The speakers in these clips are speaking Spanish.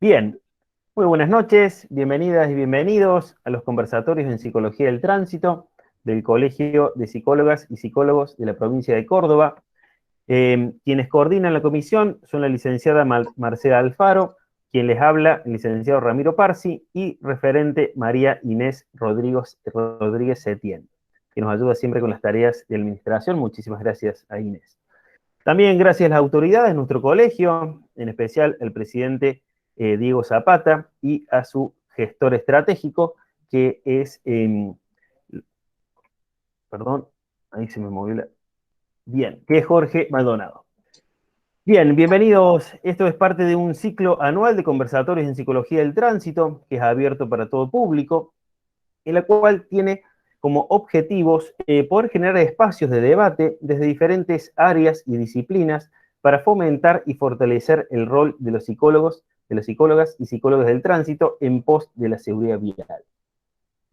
Bien, muy buenas noches, bienvenidas y bienvenidos a los conversatorios en Psicología del Tránsito del Colegio de Psicólogas y Psicólogos de la provincia de Córdoba. Quienes coordinan la comisión son la licenciada Marcela Alfaro, quien les habla, el licenciado Ramiro Parsi y referente María Inés Rodríguez Setién, que nos ayuda siempre con las tareas de administración. Muchísimas gracias a Inés. También gracias a las autoridades de nuestro colegio, en especial el presidente Diego Zapata y a su gestor estratégico, que es, perdón, ahí se me movió la... Bien, que es Jorge Maldonado. Bien, bienvenidos. Esto es parte de un ciclo anual de conversatorios en psicología del tránsito, que es abierto para todo público, en la cual tiene como objetivos poder generar espacios de debate desde diferentes áreas y disciplinas para fomentar y fortalecer el rol de los psicólogos, de las psicólogas y psicólogos del tránsito en pos de la seguridad vial.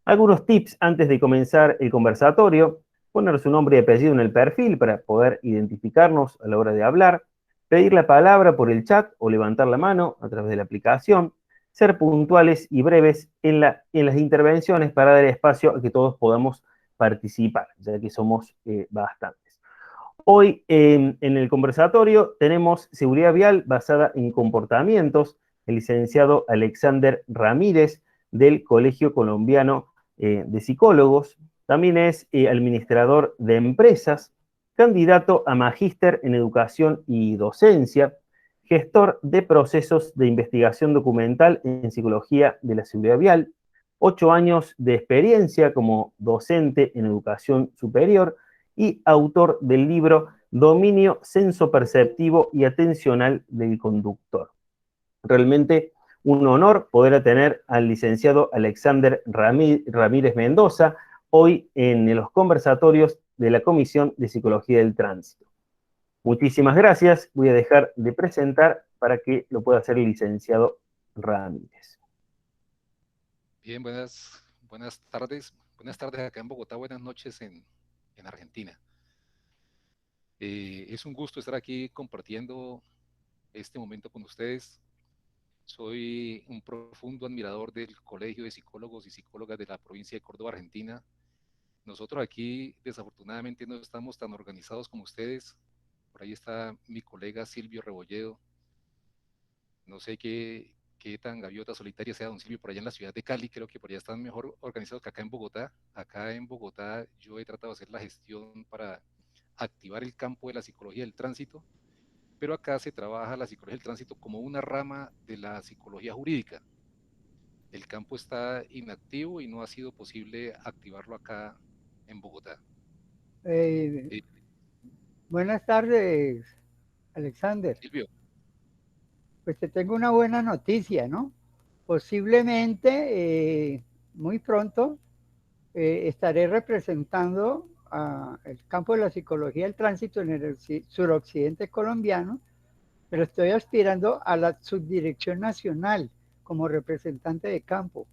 Algunos tips antes de comenzar el conversatorio: poner su nombre y apellido en el perfil para poder identificarnos a la hora de hablar, pedir la palabra por el chat o levantar la mano a través de la aplicación, ser puntuales y breves en las intervenciones para dar espacio a que todos podamos participar, ya que somos bastantes. Hoy en el conversatorio tenemos seguridad vial basada en comportamientos, el licenciado Alexander Ramírez del Colegio Colombiano de Psicólogos. También es administrador de empresas, candidato a magíster en educación y docencia, gestor de procesos de investigación documental en psicología de la seguridad vial, 8 años de experiencia como docente en educación superior y autor del libro Dominio sensoperceptivo y atencional del conductor. Realmente un honor poder tener al licenciado Alexander Ramírez Mendoza hoy en los conversatorios de la Comisión de Psicología del Tránsito. Muchísimas gracias. Voy a dejar de presentar para que lo pueda hacer el licenciado Ramírez. Bien, buenas tardes. Buenas tardes acá en Bogotá, buenas noches en Argentina. Es un gusto estar aquí compartiendo este momento con ustedes. Soy un profundo admirador del Colegio de Psicólogos y Psicólogas de la provincia de Córdoba, Argentina. Nosotros aquí, desafortunadamente, no estamos tan organizados como ustedes. Por ahí está mi colega Silvio Rebolledo. No sé qué tan gaviota solitaria sea don Silvio por allá en la ciudad de Cali. Creo que por allá están mejor organizados que acá en Bogotá. Acá en Bogotá yo he tratado de hacer la gestión para activar el campo de la psicología del tránsito, pero acá se trabaja la psicología del tránsito como una rama de la psicología jurídica. El campo está inactivo y no ha sido posible activarlo acá en Bogotá. Eh, Eh, Buenas tardes, Alexander. Silvio, Pues te tengo una buena noticia, ¿no? Posiblemente muy pronto estaré representando el campo de la psicología del tránsito en el suroccidente colombiano, pero estoy aspirando a la subdirección nacional como representante de campo.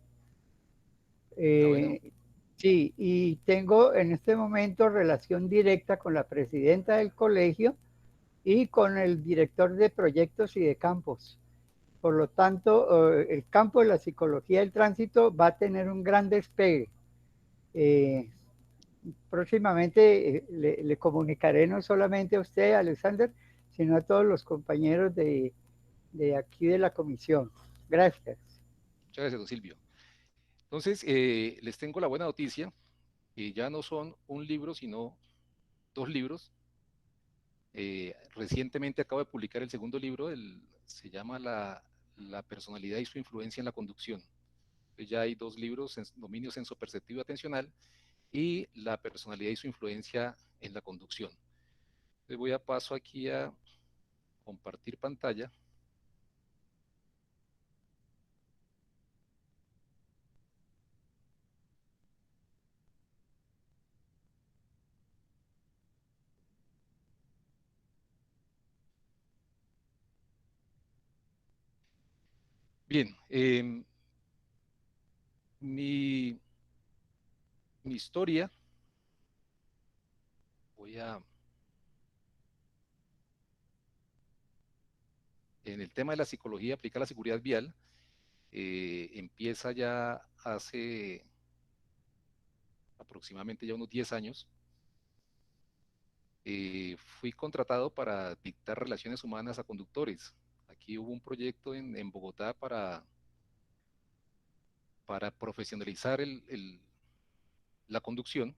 bueno, Eh, sí, y tengo en este momento relación directa con la presidenta del colegio y con el director de proyectos y de campos. Por lo tanto, el campo de la psicología del tránsito va a tener un gran despegue. Eh, Próximamente le comunicaré no solamente a usted, Alexander, sino a todos los compañeros de aquí de la comisión. Gracias. muchas gracias, don Silvio. Entonces, les tengo la buena noticia, que ya no son un libro, sino dos libros. Recientemente acabo de publicar el segundo libro, se llama la personalidad y su influencia en la conducción. Ya hay dos libros, Dominio sensoperceptivo y atencional y La personalidad y su influencia en la conducción. Les voy a paso aquí a compartir pantalla. Bien, mi, mi historia, voy a en el tema de la psicología aplicada a la seguridad vial, empieza ya hace aproximadamente ya unos 10 años. Fui contratado para dictar relaciones humanas a conductores. Aquí hubo un proyecto en Bogotá para profesionalizar la conducción.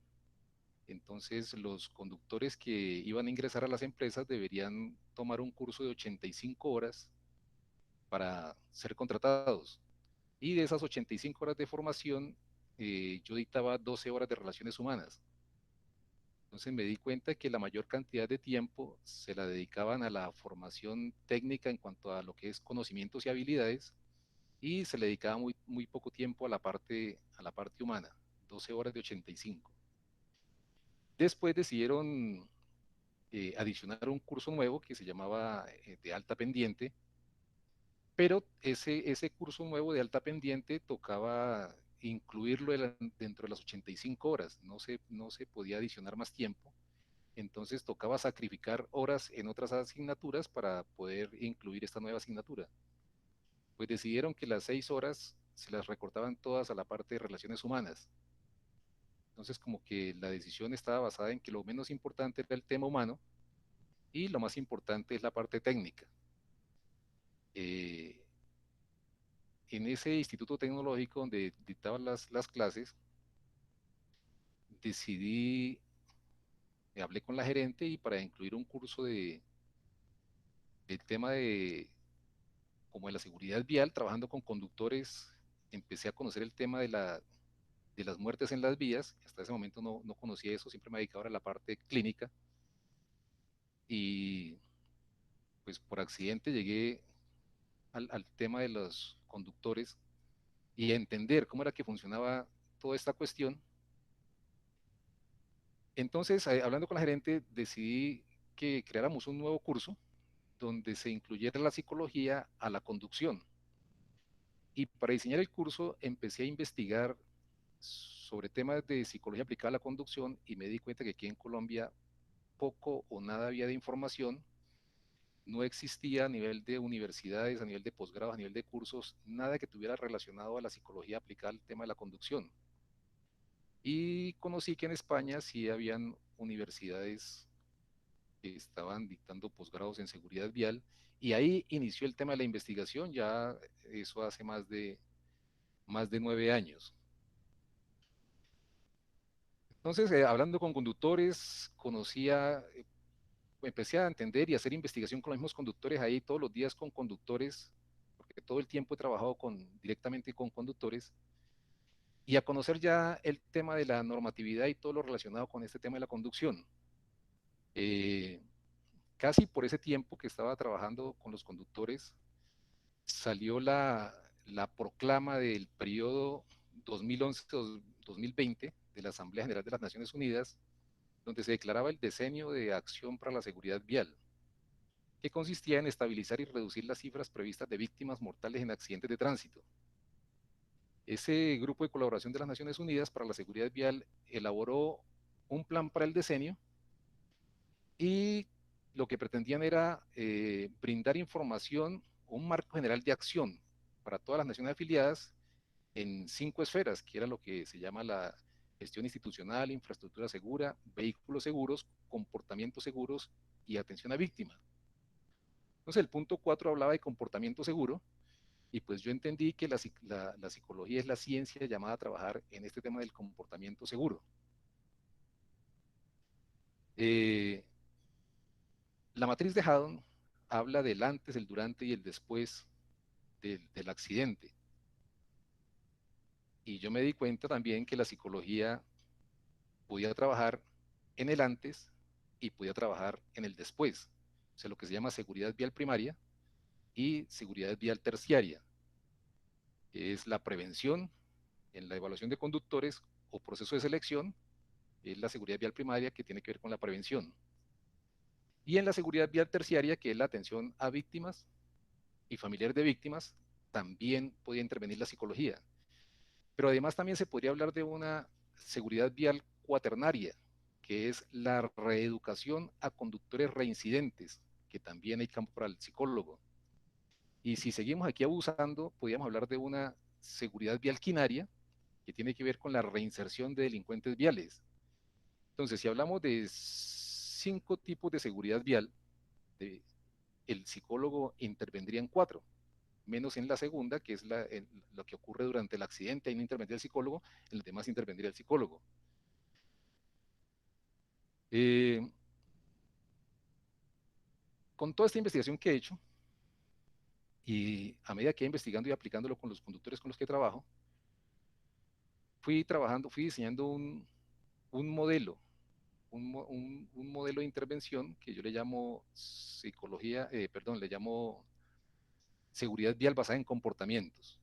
Entonces, los conductores que iban a ingresar a las empresas deberían tomar un curso de 85 horas para ser contratados. Y de esas 85 horas de formación, yo dictaba 12 horas de relaciones humanas. Entonces me di cuenta que la mayor cantidad de tiempo se la dedicaban a la formación técnica en cuanto a lo que es conocimientos y habilidades, y se le dedicaba muy poco tiempo a la parte humana, 12 horas de 85. Después decidieron adicionar un curso nuevo que se llamaba de alta pendiente, pero ese curso nuevo de alta pendiente tocaba incluirlo dentro de las 85 horas, no se podía adicionar más tiempo. Entonces tocaba sacrificar horas en otras asignaturas para poder incluir esta nueva asignatura. Pues decidieron que las 6 horas se las recortaban todas a la parte de relaciones humanas. Entonces como que la decisión estaba basada en que lo menos importante era el tema humano y lo más importante es la parte técnica. Eh, en ese instituto tecnológico donde dictaba las clases, decidí, hablé con la gerente y para incluir un curso del tema como de la seguridad vial, trabajando con conductores, empecé a conocer el tema de las muertes en las vías. Hasta ese momento no conocía eso, siempre me dedicaba a la parte clínica. Y pues por accidente llegué al tema de los conductores y a entender cómo era que funcionaba toda esta cuestión. Entonces, hablando con la gerente, decidí que creáramos un nuevo curso donde se incluyera la psicología a la conducción. Y para diseñar el curso empecé a investigar sobre temas de psicología aplicada a la conducción y me di cuenta que aquí en Colombia poco o nada había de información, no existía a nivel de universidades, a nivel de posgrados, a nivel de cursos, nada que tuviera relacionado a la psicología aplicada al tema de la conducción. Y conocí que en España sí habían universidades que estaban dictando posgrados en seguridad vial, y ahí inició el tema de la investigación, ya eso hace más de 9 años. Entonces, hablando con conductores, empecé a entender y a hacer investigación con los mismos conductores ahí todos los días con conductores, porque todo el tiempo he trabajado directamente con conductores, y a conocer ya el tema de la normatividad y todo lo relacionado con este tema de la conducción. Eh, Casi por ese tiempo que estaba trabajando con los conductores, salió la proclama del periodo 2011-2020 de la Asamblea General de las Naciones Unidas, donde se declaraba el Decenio de Acción para la Seguridad Vial, que consistía en estabilizar y reducir las cifras previstas de víctimas mortales en accidentes de tránsito. Ese grupo de colaboración de las Naciones Unidas para la Seguridad Vial elaboró un plan para el decenio, y lo que pretendían era brindar información, un marco general de acción para todas las naciones afiliadas en 5 esferas, que era lo que se llama la gestión institucional, infraestructura segura, vehículos seguros, comportamientos seguros y atención a víctimas. Entonces el punto 4 hablaba de comportamiento seguro, y pues yo entendí que la psicología es la ciencia llamada a trabajar en este tema del comportamiento seguro. La matriz de Haddon habla del antes, el durante y el después del accidente. Y yo me di cuenta también que la psicología podía trabajar en el antes y podía trabajar en el después. O sea, lo que se llama seguridad vial primaria y seguridad vial terciaria. Es la prevención en la evaluación de conductores o proceso de selección, es la seguridad vial primaria, que tiene que ver con la prevención. Y en la seguridad vial terciaria, que es la atención a víctimas y familiares de víctimas, también podía intervenir la psicología. Pero además también se podría hablar de una seguridad vial cuaternaria, que es la reeducación a conductores reincidentes, que también hay campo para el psicólogo. Y si seguimos aquí abusando, podríamos hablar de una seguridad vial quinaria que tiene que ver con la reinserción de delincuentes viales. Entonces, si hablamos de 5 tipos de seguridad vial, el psicólogo intervendría en 4, menos en la segunda, que es lo que ocurre durante el accidente, ahí no intervendría el psicólogo, en los demás intervendría el psicólogo. Con toda esta investigación que he hecho, y a medida que he investigando y aplicándolo con los conductores con los que trabajo, fui diseñando un modelo, un modelo de intervención que yo le llamo le llamo seguridad vial basada en comportamientos.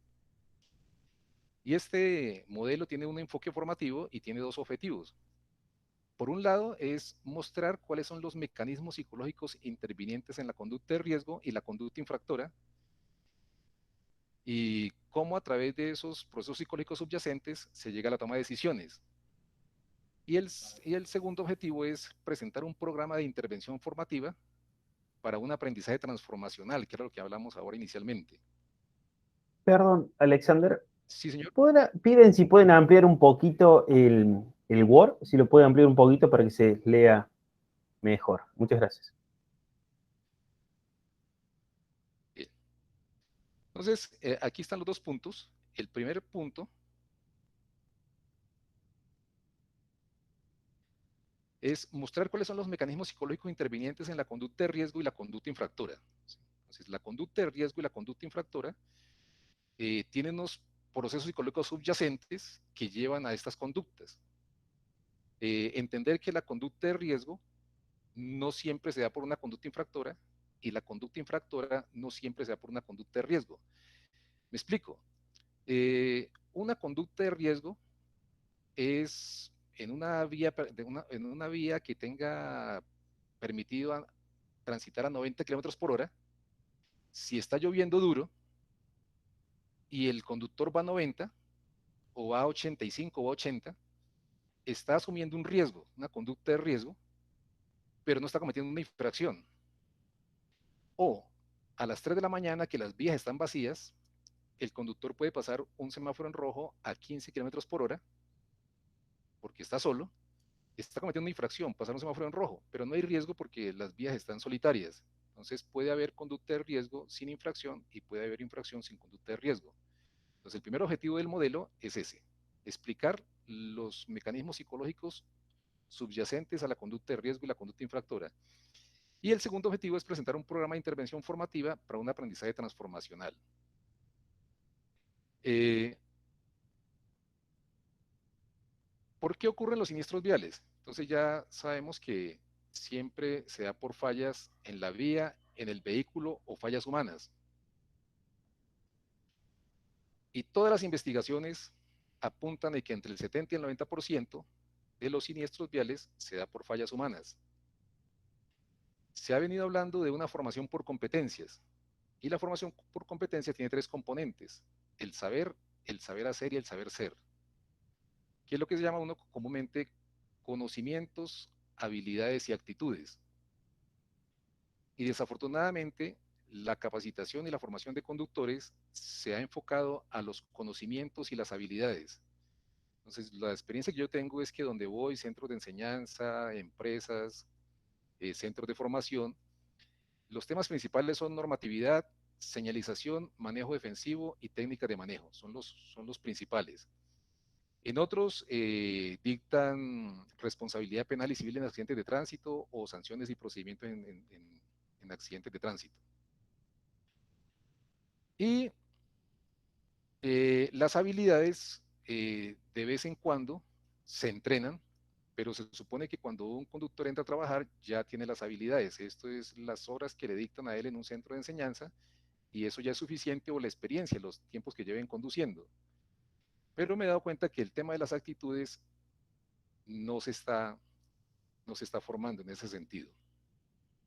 Y este modelo tiene un enfoque formativo y tiene 2 objetivos. Por un lado, es mostrar cuáles son los mecanismos psicológicos intervinientes en la conducta de riesgo y la conducta infractora, y cómo a través de esos procesos psicológicos subyacentes se llega a la toma de decisiones. Y el segundo objetivo es presentar un programa de intervención formativa para un aprendizaje transformacional, que era lo que hablamos ahora inicialmente. Perdón, Alexander, Sí, señor. piden si pueden ampliar un poquito el Word, si lo pueden ampliar un poquito para que se lea mejor. Muchas gracias. Bien. Entonces, aquí están los 2 puntos. El primer punto es mostrar cuáles son los mecanismos psicológicos intervinientes en la conducta de riesgo y la conducta infractora. Entonces, la conducta de riesgo y la conducta infractora tienen unos procesos psicológicos subyacentes que llevan a estas conductas. Entender que la conducta de riesgo no siempre se da por una conducta infractora y la conducta infractora no siempre se da por una conducta de riesgo. Me explico. Una conducta de riesgo es en una vía que tenga permitido transitar a 90 kilómetros por hora. Si está lloviendo duro y el conductor va a 90 o va a 85 o a 80, está asumiendo un riesgo, una conducta de riesgo, pero no está cometiendo una infracción. O a las 3 de la mañana, que las vías están vacías, el conductor puede pasar un semáforo en rojo a 15 kilómetros por hora porque está solo, está cometiendo una infracción, pasar un semáforo en rojo, pero no hay riesgo porque las vías están solitarias. Entonces puede haber conducta de riesgo sin infracción y puede haber infracción sin conducta de riesgo. Entonces el primer objetivo del modelo es ese, explicar los mecanismos psicológicos subyacentes a la conducta de riesgo y la conducta infractora. Y el segundo objetivo es presentar un programa de intervención formativa para un aprendizaje transformacional. ¿Por qué ocurren los siniestros viales? Entonces ya sabemos que siempre se da por fallas en la vía, en el vehículo o fallas humanas. Y todas las investigaciones apuntan a que entre el 70 y el 90% de los siniestros viales se da por fallas humanas. Se ha venido hablando de una formación por competencias, y la formación por competencia tiene 3 componentes: el saber hacer y el saber ser, que es lo que se llama uno comúnmente conocimientos, habilidades y actitudes. Y desafortunadamente, la capacitación y la formación de conductores se ha enfocado a los conocimientos y las habilidades. Entonces, la experiencia que yo tengo es que donde voy, centros de enseñanza, empresas, centros de formación, los temas principales son normatividad, señalización, manejo defensivo y técnicas de manejo. Son los principales. En otros dictan responsabilidad penal y civil en accidentes de tránsito o sanciones y procedimientos en accidentes de tránsito. Y las habilidades de vez en cuando se entrenan, pero se supone que cuando un conductor entra a trabajar ya tiene las habilidades. Esto es las horas que le dictan a él en un centro de enseñanza, y eso ya es suficiente, o la experiencia, los tiempos que lleven conduciendo. Pero me he dado cuenta que el tema de las actitudes no se está, no se está formando en ese sentido.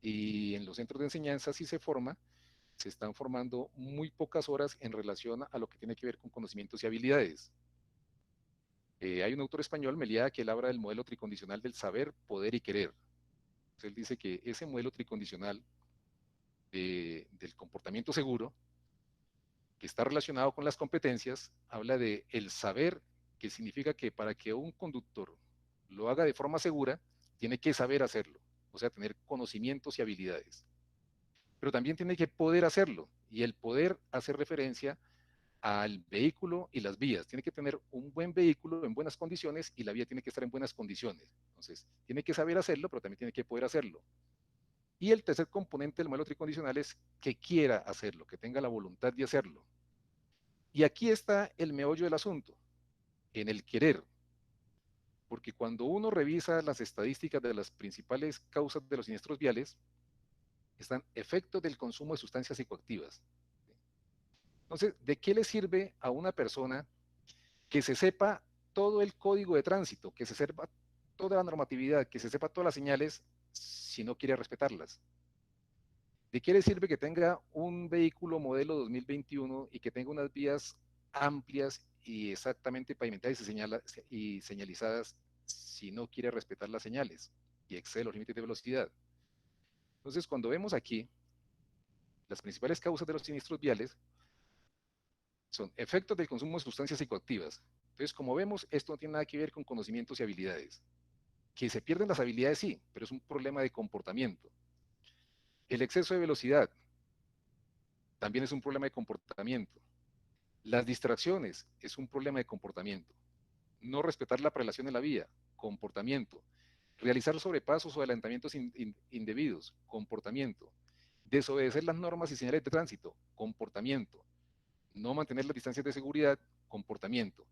Y en los centros de enseñanza sí se forma, se están formando muy pocas horas en relación a lo que tiene que ver con conocimientos y habilidades. Hay un autor español, Meliá, que él habla del modelo tricondicional del saber, poder y querer. Entonces, él dice que ese modelo tricondicional del comportamiento seguro que está relacionado con las competencias, habla de el saber, que significa que para que un conductor lo haga de forma segura, tiene que saber hacerlo, o sea, tener conocimientos y habilidades. Pero también tiene que poder hacerlo, y el poder hace referencia al vehículo y las vías. Tiene que tener un buen vehículo en buenas condiciones y la vía tiene que estar en buenas condiciones. Entonces, tiene que saber hacerlo, pero también tiene que poder hacerlo. Y el tercer componente del modelo tricondicional es que quiera hacerlo, que tenga la voluntad de hacerlo. Y aquí está el meollo del asunto, en el querer. Porque cuando uno revisa las estadísticas de las principales causas de los siniestros viales, están efectos del consumo de sustancias psicoactivas. Entonces, ¿de qué le sirve a una persona que se sepa todo el código de tránsito, que se sepa toda la normatividad, que se sepa todas las señales, si no quiere respetarlas? ¿De qué le sirve que tenga un vehículo modelo 2021 y que tenga unas vías amplias y exactamente pavimentadas y señalizadas si no quiere respetar las señales y excede los límites de velocidad? Entonces, cuando vemos aquí, las principales causas de los siniestros viales son efectos del consumo de sustancias psicoactivas. Entonces, como vemos, esto no tiene nada que ver con conocimientos y habilidades. Que se pierden las habilidades, sí, pero es un problema de comportamiento. El exceso de velocidad también es un problema de comportamiento. Las distracciones es un problema de comportamiento. No respetar la prelación en la vía, comportamiento. Realizar sobrepasos o adelantamientos indebidos, comportamiento. Desobedecer las normas y señales de tránsito, comportamiento. No mantener las distancias de seguridad, comportamiento.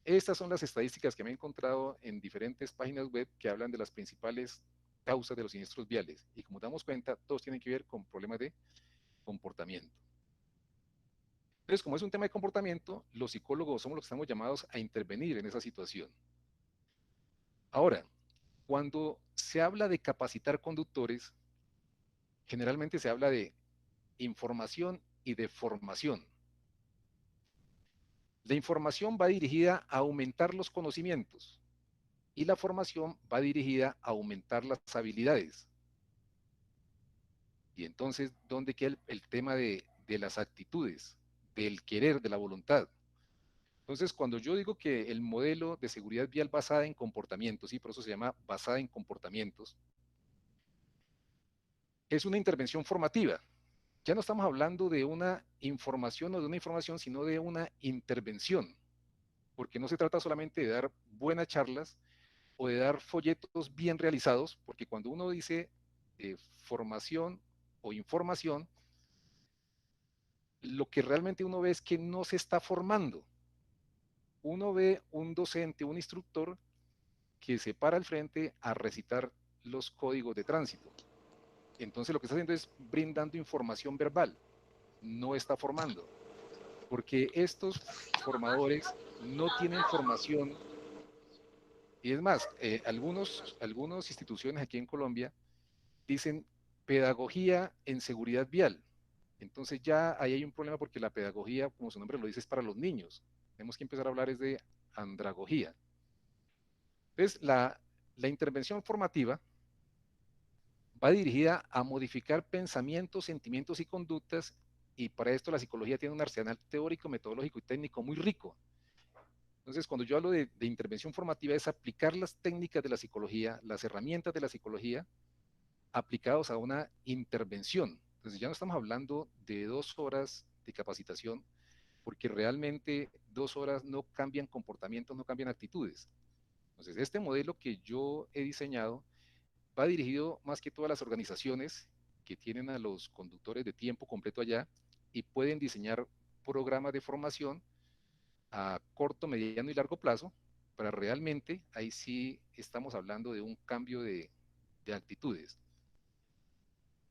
Estas son las estadísticas que me he encontrado en diferentes páginas web que hablan de las principales causas de los siniestros viales. Y como damos cuenta, todos tienen que ver con problemas de comportamiento. Entonces, como es un tema de comportamiento, los psicólogos somos los que estamos llamados a intervenir en esa situación. Ahora, cuando se habla de capacitar conductores, generalmente se habla de información y de formación. La información va dirigida a aumentar los conocimientos y la formación va dirigida a aumentar las habilidades. Y entonces, ¿dónde queda el tema de las actitudes, del querer, de la voluntad? Entonces, cuando yo digo que el modelo de seguridad vial basada en comportamientos, y por eso se llama basada en comportamientos, es una intervención formativa. Ya no estamos hablando de una información o de una información, sino de una intervención, porque no se trata solamente de dar buenas charlas o de dar folletos bien realizados, porque cuando uno dice formación o información, lo que realmente uno ve es que no se está formando. Uno ve un docente, un instructor que se para al frente a recitar los códigos de tránsito. Entonces lo que está haciendo es brindando información verbal, no está formando, porque estos formadores no tienen formación. Y es más, algunas instituciones aquí en Colombia dicen pedagogía en seguridad vial. Entonces ya ahí hay un problema porque la pedagogía, como su nombre lo dice, es para los niños. Tenemos que empezar a hablar es de andragogía. Entonces, la intervención formativa va dirigida a modificar pensamientos, sentimientos y conductas, y para esto la psicología tiene un arsenal teórico, metodológico y técnico muy rico. Entonces, cuando yo hablo de intervención formativa, es aplicar las técnicas de la psicología, las herramientas de la psicología, aplicados a una intervención. Entonces, ya no estamos hablando de 2 horas de capacitación, porque realmente 2 horas no cambian comportamientos, no cambian actitudes. Entonces, este modelo que yo he diseñado va dirigido más que todas las organizaciones que tienen a los conductores de tiempo completo allá y pueden diseñar programas de formación a corto, mediano y largo plazo para realmente, ahí sí estamos hablando de un cambio de actitudes.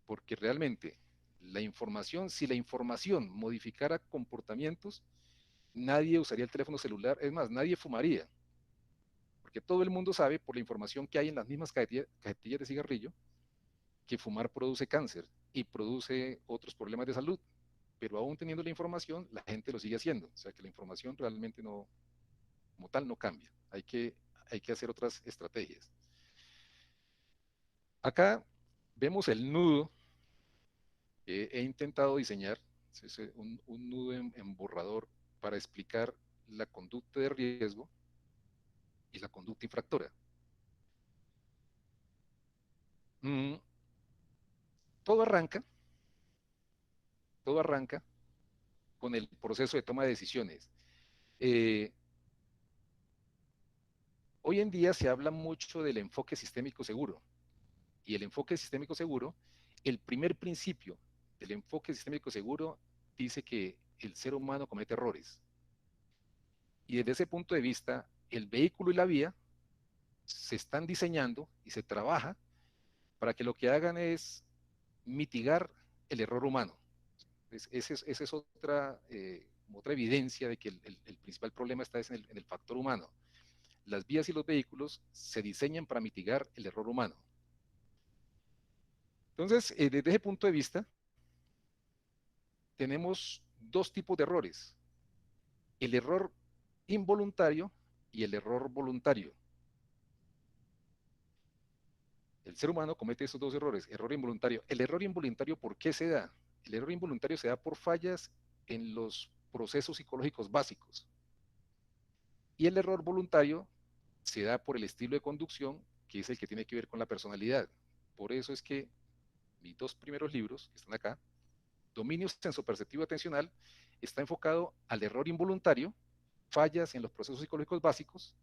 Porque realmente la información, si la información modificara comportamientos, nadie usaría el teléfono celular, es más, nadie fumaría, porque todo el mundo sabe por la información que hay en las mismas cajetillas de cigarrillo que fumar produce cáncer y produce otros problemas de salud, pero aún teniendo la información, la gente lo sigue haciendo, o sea que la información realmente no, como tal, no cambia, hay que hacer otras estrategias. Acá vemos el nudo que he intentado diseñar, Es un nudo en borrador para explicar la conducta de riesgo y la conducta infractora. Todo arranca con el proceso de toma de decisiones. Hoy en día se habla mucho del enfoque sistémico seguro. Y el enfoque sistémico seguro, el primer principio del enfoque sistémico seguro dice que el ser humano comete errores. Y desde ese punto de vista, el vehículo y la vía se están diseñando y se trabaja para que lo que hagan es mitigar el error humano. Esa es otra evidencia de que el principal problema está en el factor humano. Las vías y los vehículos se diseñan para mitigar el error humano. Entonces, desde ese punto de vista, tenemos dos tipos de errores: el error involuntario y el error voluntario. El ser humano comete esos dos errores, error involuntario. El error involuntario, ¿por qué se da? El error involuntario se da por fallas en los procesos psicológicos básicos. Y el error voluntario se da por el estilo de conducción, que es el que tiene que ver con la personalidad. Por eso es que mis dos primeros libros, que están acá, Dominio sensoperceptivo atencional, está enfocado al error involuntario, fallas en los procesos psicológicos básicos,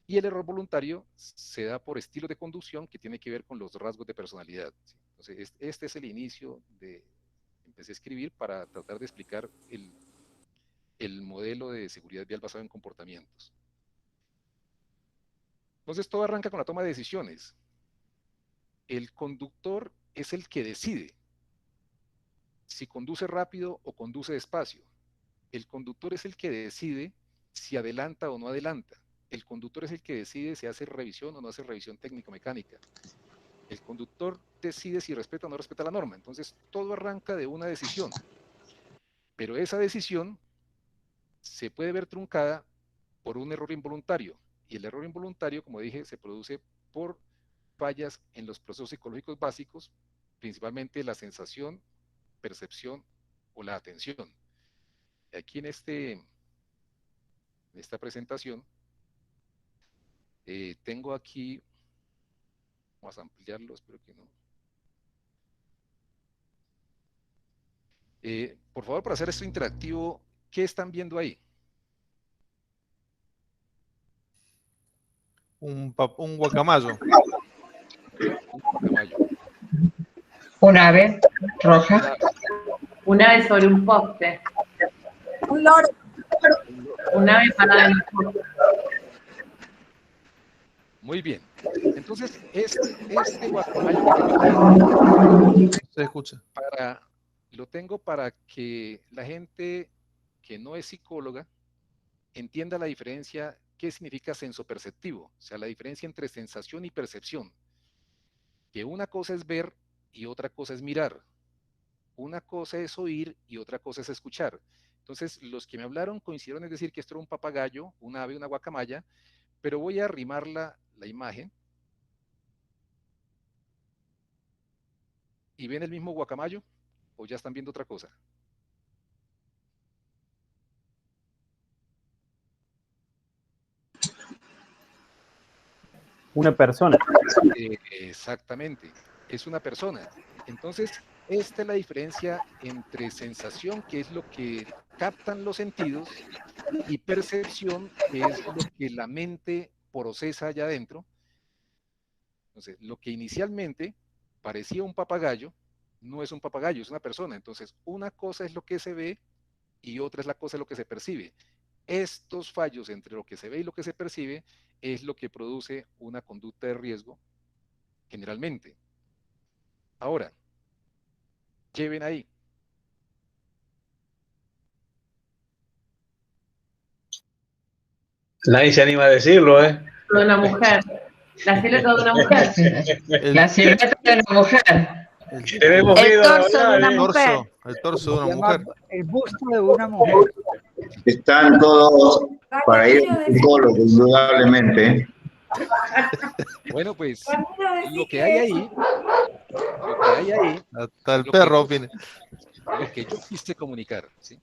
y el error voluntario se da por estilo de conducción, que tiene que ver con los rasgos de personalidad. Entonces, este es el inicio de... Empecé a escribir para tratar de explicar el modelo de seguridad vial basado en comportamientos. Entonces, todo arranca con la toma de decisiones. El conductor es el que decide si conduce rápido o conduce despacio. El conductor es el que decide si adelanta o no adelanta. El conductor es el que decide si hace revisión o no hace revisión técnico-mecánica. El conductor decide si respeta o no respeta la norma. Entonces, todo arranca de una decisión. Pero esa decisión se puede ver truncada por un error involuntario. Y el error involuntario, como dije, se produce por fallas en los procesos psicológicos básicos, principalmente la sensación, percepción o la atención. Aquí en esta presentación, tengo aquí, vamos a ampliarlo, espero que no. Por favor, para hacer esto interactivo, ¿qué están viendo ahí? Un guacamayo. Un guacamayo. Un ave roja. Un ave sobre un poste. Un loro. Un ave parada en el poste. Muy bien. Entonces, este guacamayo Se escucha. lo tengo para que la gente que no es psicóloga entienda la diferencia, qué significa sensoperceptivo, o sea, la diferencia entre sensación y percepción. Que una cosa es ver y otra cosa es mirar. Una cosa es oír y otra cosa es escuchar. Entonces, los que me hablaron coincidieron en decir que esto era un papagayo, un ave, una guacamaya, pero voy a arrimar la imagen. ¿Y ven el mismo guacamayo o ya están viendo otra cosa? Una persona. Exactamente, es una persona. Entonces, esta es la diferencia entre sensación, que es lo que captan los sentidos, y percepción, que es lo que la mente procesa allá adentro. Entonces, lo que inicialmente parecía un papagayo, no es un papagayo, es una persona. Entonces, una cosa es lo que se ve y otra es la cosa lo que se percibe. Estos fallos entre lo que se ve y lo que se percibe es lo que produce una conducta de riesgo generalmente. Ahora, ¿qué ven ahí? Nadie se anima a decirlo, ¿eh? De una mujer. La silueta de una mujer. La silueta de una mujer. Tenemos El miedo a torso de hablar, una ¿eh? mujer. El torso de Se una llama mujer. el busto de una mujer. Están todos para ir al psicólogo, indudablemente. Bueno, pues lo que hay ahí, Hasta el lo perro que, opina. lo que yo quise comunicar, ¿sí?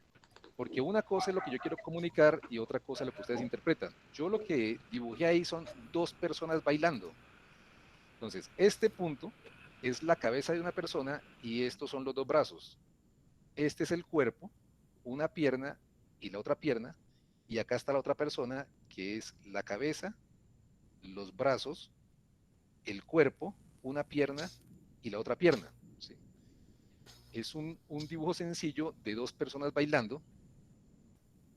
Porque una cosa es lo que yo quiero comunicar y otra cosa es lo que ustedes interpretan. Yo lo que dibujé ahí son dos personas bailando. Entonces, este punto es la cabeza de una persona y estos son los dos brazos. Este es el cuerpo, una pierna y la otra pierna, y acá está la otra persona que es la cabeza, los brazos, el cuerpo, una pierna y la otra pierna. ¿Sí? Es un dibujo sencillo de dos personas bailando,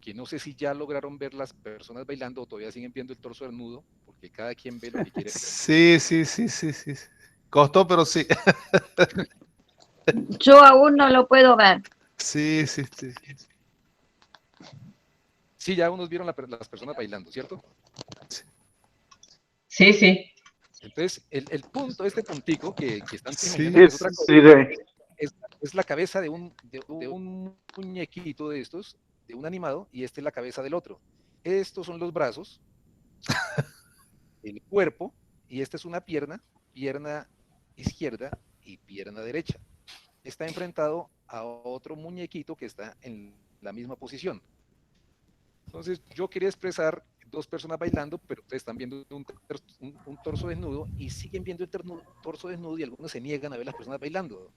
que no sé si ya lograron ver las personas bailando o todavía siguen viendo el torso desnudo, porque cada quien ve lo que quiere ver. Sí. Costó, pero sí. Yo aún no lo puedo ver. Sí. Sí, ya unos vieron las personas bailando, ¿cierto? Sí, sí. Entonces, el punto, este puntico que están Sí, teniendo es otra cosa. Es la cabeza de un muñequito de estos, de un animado, y esta es la cabeza del otro. Estos son los brazos, el cuerpo, y esta es una pierna izquierda y pierna derecha. Está enfrentado a otro muñequito que está en la misma posición. Entonces, yo quería expresar dos personas bailando, pero ustedes están viendo un torso desnudo y siguen viendo el torso desnudo y algunos se niegan a ver las personas bailando.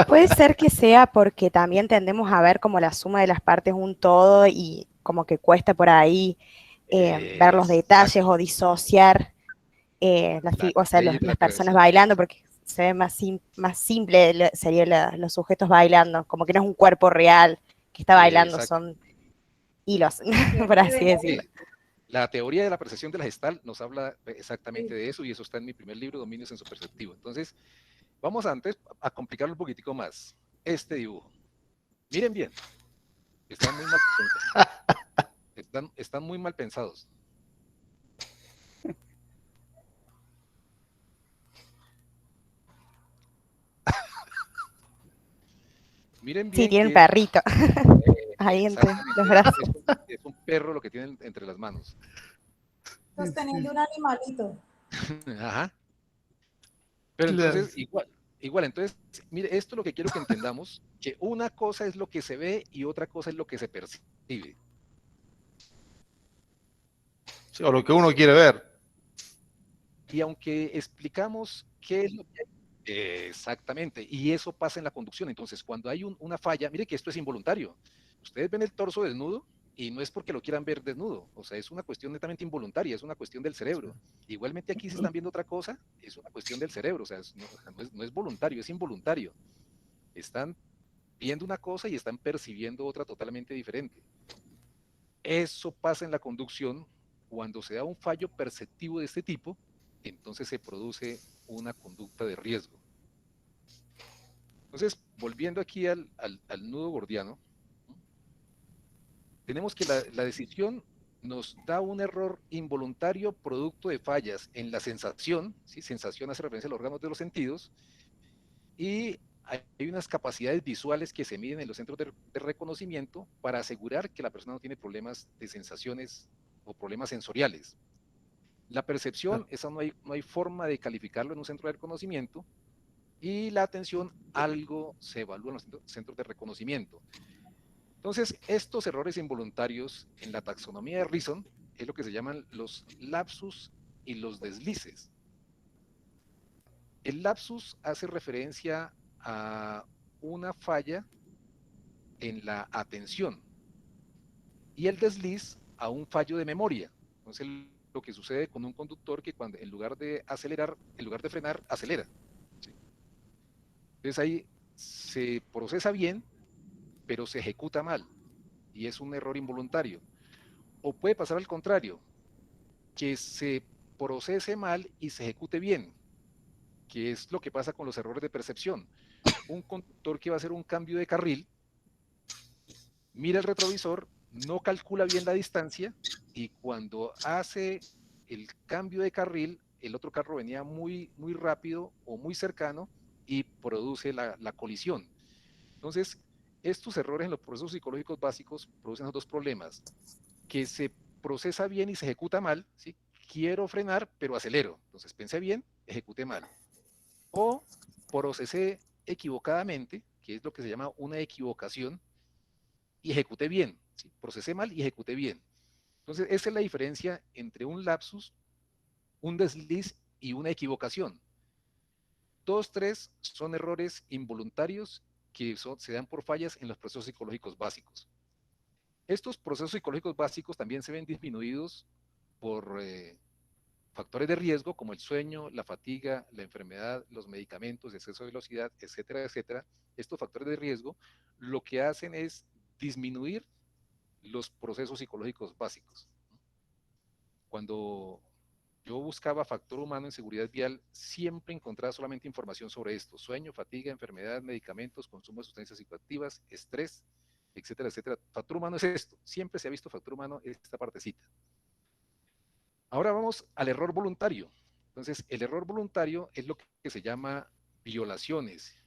Puede ser que sea porque también tendemos a ver como la suma de las partes un todo y como que cuesta por ahí ver los detalles o disociar las personas bailando, porque se ve más simple serían los sujetos bailando, como que no es un cuerpo real que está bailando, son hilos, por así decirlo. La teoría de la percepción de la Gestalt nos habla exactamente de eso, y eso está en mi primer libro, Dominio Sensoperceptivo. Entonces, vamos antes a complicarlo un poquitico más. Este dibujo. Miren bien. Están muy mal pensados. Están muy mal pensados. Miren bien. Sí, tiene un perrito. Ahí entre los brazos. Es un perro lo que tienen entre las manos. Sosteniendo un animalito. Ajá. Pero entonces, igual, entonces, mire, esto es lo que quiero que entendamos, que una cosa es lo que se ve y otra cosa es lo que se percibe. Sí, o lo que uno quiere ver. Y aunque explicamos qué es lo que hay, exactamente, y eso pasa en la conducción. Entonces, cuando hay una falla, mire que esto es involuntario. Ustedes ven el torso desnudo y no es porque lo quieran ver desnudo, o sea, es una cuestión netamente involuntaria, es una cuestión del cerebro. Igualmente aquí si están viendo otra cosa, es una cuestión del cerebro, o sea, no es voluntario, es involuntario. Están viendo una cosa y están percibiendo otra totalmente diferente. Eso pasa en la conducción. Cuando se da un fallo perceptivo de este tipo, entonces se produce una conducta de riesgo. Entonces, volviendo aquí al nudo gordiano, tenemos que la decisión nos da un error involuntario producto de fallas en la sensación, ¿sí? Sensación hace referencia a los órganos de los sentidos, y hay unas capacidades visuales que se miden en los centros de reconocimiento para asegurar que la persona no tiene problemas de sensaciones o problemas sensoriales. La percepción, esa no hay forma de calificarlo en un centro de reconocimiento, y la atención, algo se evalúa en los centros de reconocimiento. Entonces, estos errores involuntarios en la taxonomía de Reason es lo que se llaman los lapsus y los deslices. El lapsus hace referencia a una falla en la atención y el desliz a un fallo de memoria. Entonces, lo que sucede con un conductor que cuando en lugar de acelerar, en lugar de frenar, acelera. ¿Sí? Entonces ahí se procesa bien, pero se ejecuta mal y es un error involuntario. O puede pasar al contrario, que se procese mal y se ejecute bien, que es lo que pasa con los errores de percepción. Un conductor que va a hacer un cambio de carril, mira el retrovisor, no calcula bien la distancia y cuando hace el cambio de carril, el otro carro venía muy rápido o muy cercano y produce la colisión. Entonces, estos errores en los procesos psicológicos básicos producen dos problemas, que se procesa bien y se ejecuta mal, ¿sí? Quiero frenar, pero acelero. Entonces, pensé bien, ejecuté mal. O procesé equivocadamente, que es lo que se llama una equivocación, y ejecuté bien, ¿sí? Procesé mal y ejecuté bien. Entonces, esa es la diferencia entre un lapsus, un desliz y una equivocación. Todos tres son errores involuntarios que se dan por fallas en los procesos psicológicos básicos. Estos procesos psicológicos básicos también se ven disminuidos por factores de riesgo como el sueño, la fatiga, la enfermedad, los medicamentos, exceso de velocidad, etcétera, etcétera. Estos factores de riesgo lo que hacen es disminuir los procesos psicológicos básicos. Cuando yo buscaba factor humano en seguridad vial, siempre encontraba solamente información sobre esto: sueño, fatiga, enfermedad, medicamentos, consumo de sustancias psicoactivas, estrés, etcétera, etcétera. Factor humano es esto, siempre se ha visto factor humano esta partecita. Ahora vamos al error voluntario. Entonces, el error voluntario es lo que se llama violaciones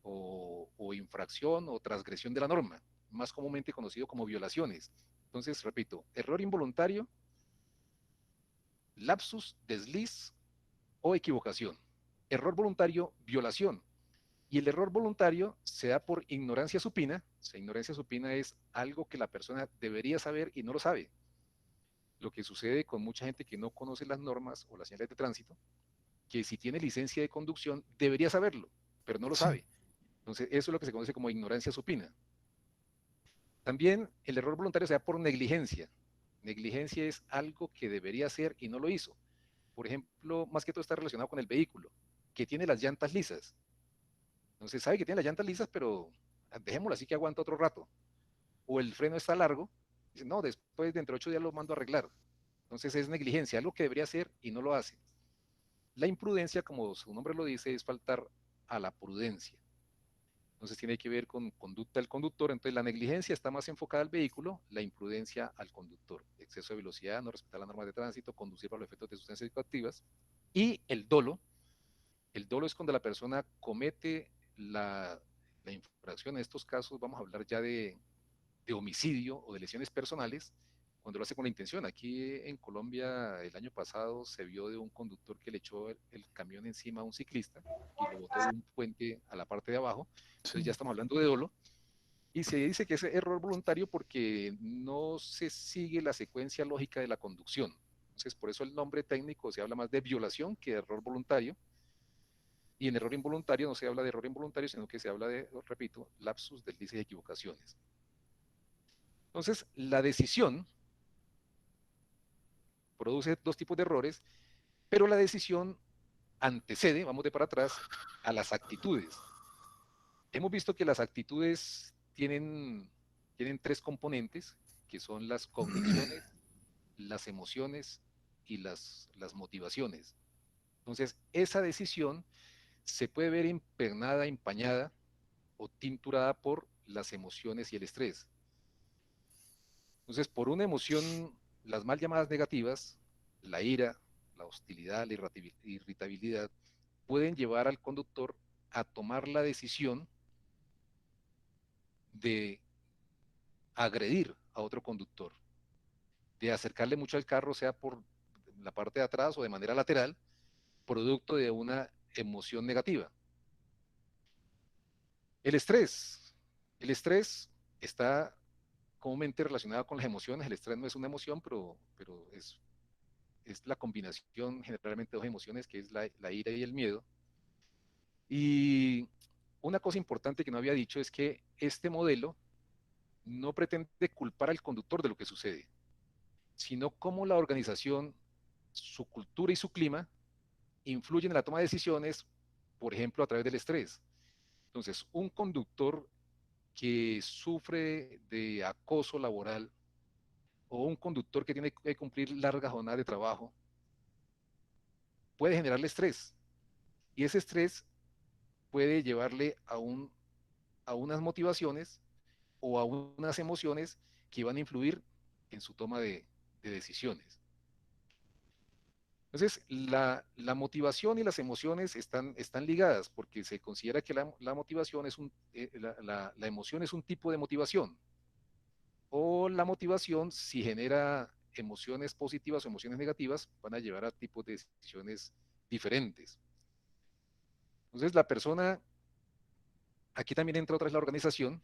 o infracción o transgresión de la norma, más comúnmente conocido como violaciones. Entonces, repito, error involuntario, lapsus, desliz o equivocación. Error voluntario, violación. Y el error voluntario se da por ignorancia supina. O sea, ignorancia supina es algo que la persona debería saber y no lo sabe. Lo que sucede con mucha gente que no conoce las normas o las señales de tránsito, que si tiene licencia de conducción debería saberlo, pero no lo sabe. Entonces, eso es lo que se conoce como ignorancia supina. También el error voluntario se da por negligencia. Negligencia es algo que debería hacer y no lo hizo. Por ejemplo, más que todo está relacionado con el vehículo, que tiene las llantas lisas. Entonces sabe que tiene las llantas lisas, pero dejémoslo así que aguanta otro rato. O el freno está largo, dice, no, después dentro de 8 días lo mando a arreglar. Entonces es negligencia, algo que debería hacer y no lo hace. La imprudencia, como su nombre lo dice, es faltar a la prudencia. Entonces tiene que ver con conducta del conductor. Entonces la negligencia está más enfocada al vehículo, la imprudencia al conductor. Exceso de velocidad, no respetar las normas de tránsito, conducir bajo los efectos de sustancias psicoactivas. Y el dolo es cuando la persona comete la infracción. En estos casos vamos a hablar ya de homicidio o de lesiones personales, cuando lo hace con la intención. Aquí en Colombia el año pasado se vio de un conductor que le echó el camión encima a un ciclista y lo botó de un puente a la parte de abajo. Entonces ya estamos hablando de dolo. Y se dice que es error voluntario porque no se sigue la secuencia lógica de la conducción. Entonces, por eso el nombre técnico se habla más de violación que de error voluntario. Y en error involuntario no se habla de error involuntario, sino que se habla de, repito, lapsus, deslices y equivocaciones. Entonces, la decisión produce dos tipos de errores, pero la decisión antecede, vamos de para atrás, a las actitudes. Hemos visto que las actitudes tienen tres componentes, que son las cogniciones, las emociones y las motivaciones. Entonces, esa decisión se puede ver impregnada, empañada o tinturada por las emociones y el estrés. Entonces, por una emoción, las mal llamadas negativas, la ira, la hostilidad, la irritabilidad, pueden llevar al conductor a tomar la decisión de agredir a otro conductor, de acercarle mucho al carro, sea por la parte de atrás o de manera lateral, producto de una emoción negativa. El estrés está comúnmente relacionado con las emociones. El estrés no es una emoción, pero es la combinación generalmente de dos emociones, que es la ira y el miedo. Y una cosa importante que no había dicho es que este modelo no pretende culpar al conductor de lo que sucede, sino cómo la organización, su cultura y su clima influyen en la toma de decisiones, por ejemplo, a través del estrés. Entonces, un conductor que sufre de acoso laboral o un conductor que tiene que cumplir largas jornadas de trabajo puede generarle estrés, y ese estrés puede llevarle a unas motivaciones o a unas emociones que van a influir en su toma de decisiones. Entonces, la motivación y las emociones están ligadas, porque se considera que la motivación es la emoción es un tipo de motivación, o la motivación, si genera emociones positivas o emociones negativas, van a llevar a tipos de decisiones diferentes. Entonces, la persona Aquí también entra otra vez la organización.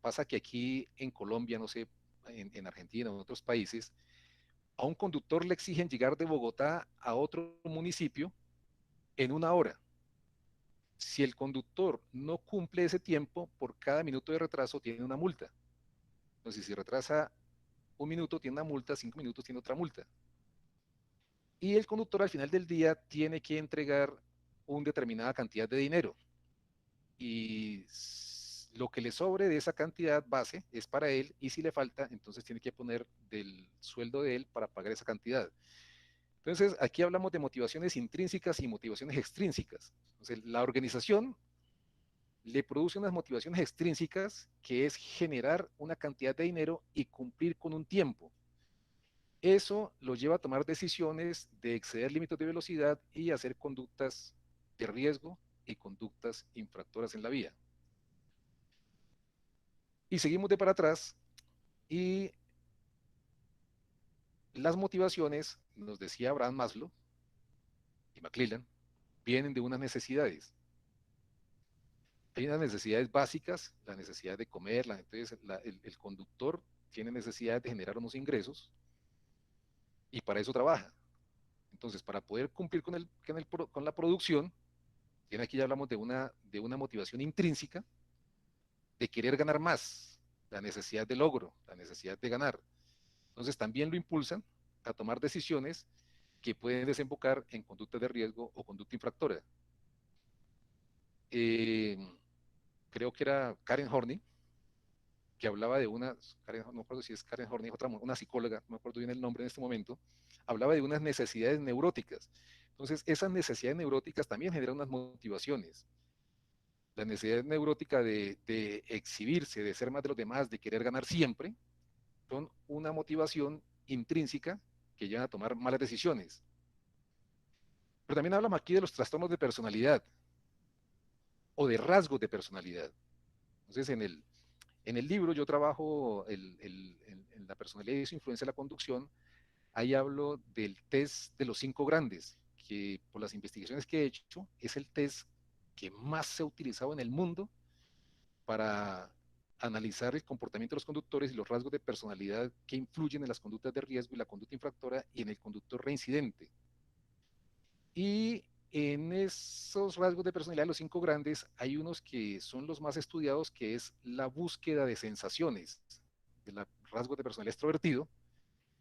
Pasa que aquí en Colombia, no sé, en Argentina o en otros países, a un conductor le exigen llegar de Bogotá a otro municipio en 1 hora. Si el conductor no cumple ese tiempo, por cada minuto de retraso tiene una multa. Entonces, si retrasa 1 minuto, tiene una multa, 5 minutos, tiene otra multa. Y el conductor al final del día tiene que entregar una determinada cantidad de dinero. Y lo que le sobre de esa cantidad base es para él, y si le falta, entonces tiene que poner del sueldo de él para pagar esa cantidad. Entonces, aquí hablamos de motivaciones intrínsecas y motivaciones extrínsecas. Entonces, la organización le produce unas motivaciones extrínsecas, que es generar una cantidad de dinero y cumplir con un tiempo. Eso lo lleva a tomar decisiones de exceder límites de velocidad y hacer conductas de riesgo y conductas infractoras en la vía. Y seguimos de para atrás, y las motivaciones, nos decía Abraham Maslow y McClellan, vienen de unas necesidades. Hay unas necesidades básicas, la necesidad de comer, entonces el conductor tiene necesidad de generar unos ingresos y para eso trabaja. Entonces, para poder cumplir con la producción, aquí ya hablamos de una motivación intrínseca de querer ganar más, la necesidad de logro, la necesidad de ganar. Entonces, también lo impulsan a tomar decisiones que pueden desembocar en conducta de riesgo o conducta infractora. Creo que era Karen Horney, que hablaba de no me acuerdo si es Karen Horney, una psicóloga, no me acuerdo bien el nombre en este momento, hablaba de unas necesidades neuróticas. Entonces, esas necesidades neuróticas también generan unas motivaciones. La necesidad neurótica de exhibirse, de ser más de los demás, de querer ganar siempre, son una motivación intrínseca que llevan a tomar malas decisiones. Pero también hablamos aquí de los trastornos de personalidad o de rasgos de personalidad. Entonces, en el libro yo trabajo en la personalidad y su influencia en la conducción. Ahí hablo del test de los 5 grandes, que por las investigaciones que he hecho es el test que más se ha utilizado en el mundo para analizar el comportamiento de los conductores y los rasgos de personalidad que influyen en las conductas de riesgo y la conducta infractora y en el conductor reincidente. Y en esos rasgos de personalidad, los 5 grandes, hay unos que son los más estudiados, que es la búsqueda de sensaciones, el rasgo de personalidad extrovertido.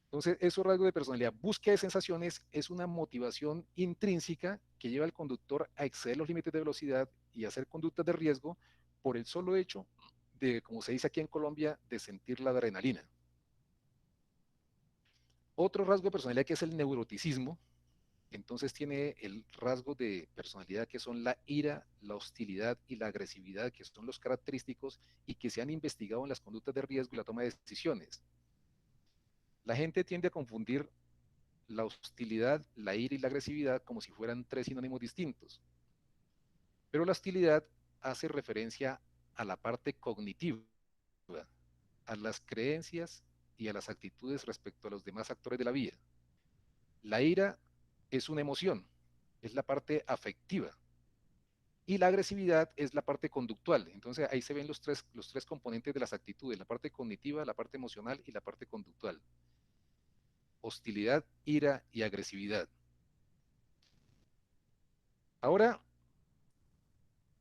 Entonces, esos rasgos de personalidad, búsqueda de sensaciones, es una motivación intrínseca que lleva al conductor a exceder los límites de velocidad y a hacer conductas de riesgo por el solo hecho de, como se dice aquí en Colombia, de sentir la adrenalina. Otro rasgo de personalidad, que es el neuroticismo, entonces tiene el rasgo de personalidad que son la ira, la hostilidad y la agresividad, que son los característicos y que se han investigado en las conductas de riesgo y la toma de decisiones. La gente tiende a confundir la hostilidad, la ira y la agresividad como si fueran 3 sinónimos distintos. Pero la hostilidad hace referencia a la parte cognitiva, a las creencias y a las actitudes respecto a los demás actores de la vida. La ira es una emoción, es la parte afectiva. Y la agresividad es la parte conductual. Entonces ahí se ven los tres componentes de las actitudes, la parte cognitiva, la parte emocional y la parte conductual. Hostilidad, ira y agresividad. Ahora,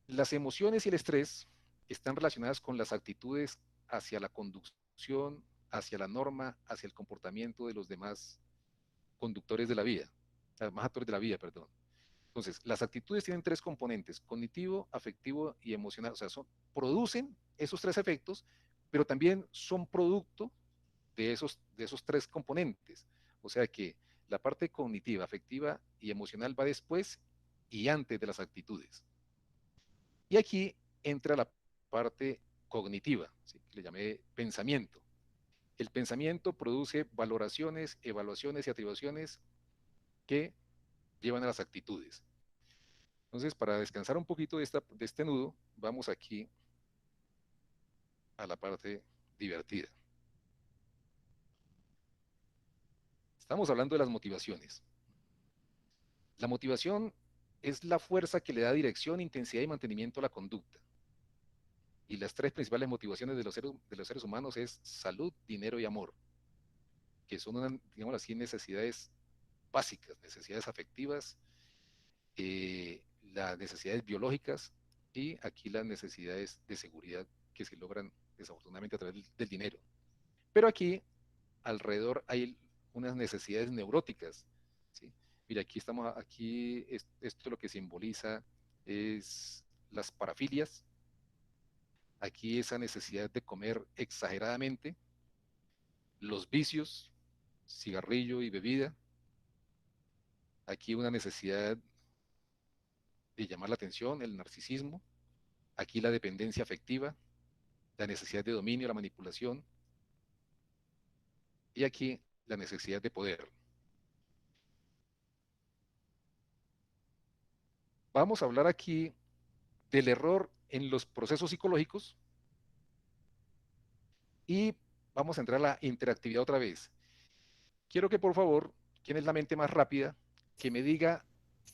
las emociones y el estrés están relacionadas con las actitudes hacia la conducción, hacia la norma, hacia el comportamiento de los demás conductores de la vida, más actores de la vida, perdón. Entonces, las actitudes tienen 3 componentes: cognitivo, afectivo y emocional. O sea, producen esos 3 efectos, pero también son producto de esos 3 componentes. O sea que la parte cognitiva, afectiva y emocional va después y antes de las actitudes. Y aquí entra la parte cognitiva, ¿sí? Que le llamé pensamiento. El pensamiento produce valoraciones, evaluaciones y atribuciones que llevan a las actitudes. Entonces, para descansar un poquito de este nudo, vamos aquí a la parte divertida. Estamos hablando de las motivaciones. La motivación es la fuerza que le da dirección, intensidad y mantenimiento a la conducta. Y las tres principales motivaciones de los seres humanos es salud, dinero y amor, que son, digamos así, necesidades básicas, necesidades afectivas, las necesidades biológicas y aquí las necesidades de seguridad que se logran desafortunadamente a través del dinero. Pero aquí alrededor hay unas necesidades neuróticas, ¿sí? Mira, esto lo que simboliza es las parafilias. Aquí esa necesidad de comer exageradamente, los vicios, cigarrillo y bebida. Aquí una necesidad de llamar la atención, el narcisismo. Aquí la dependencia afectiva, la necesidad de dominio, la manipulación. Y aquí la necesidad de poder. Vamos a hablar aquí del error en los procesos psicológicos y vamos a entrar a la interactividad otra vez. Quiero que por favor, ¿quién es la mente más rápida? Que me diga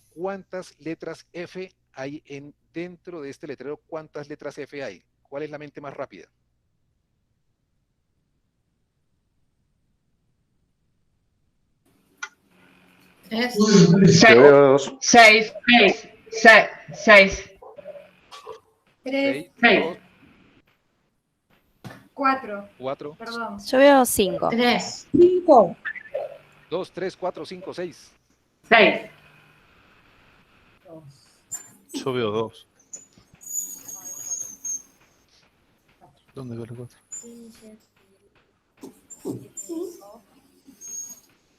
cuántas letras F hay dentro de este letrero, cuántas letras F hay. ¿Cuál es la mente más rápida? Seis. 3, 4. 4. Perdón. Yo veo 5. 3. 5. 2, 3, 4, 5, 6. 6. Yo veo 2. ¿Dónde veo el 4?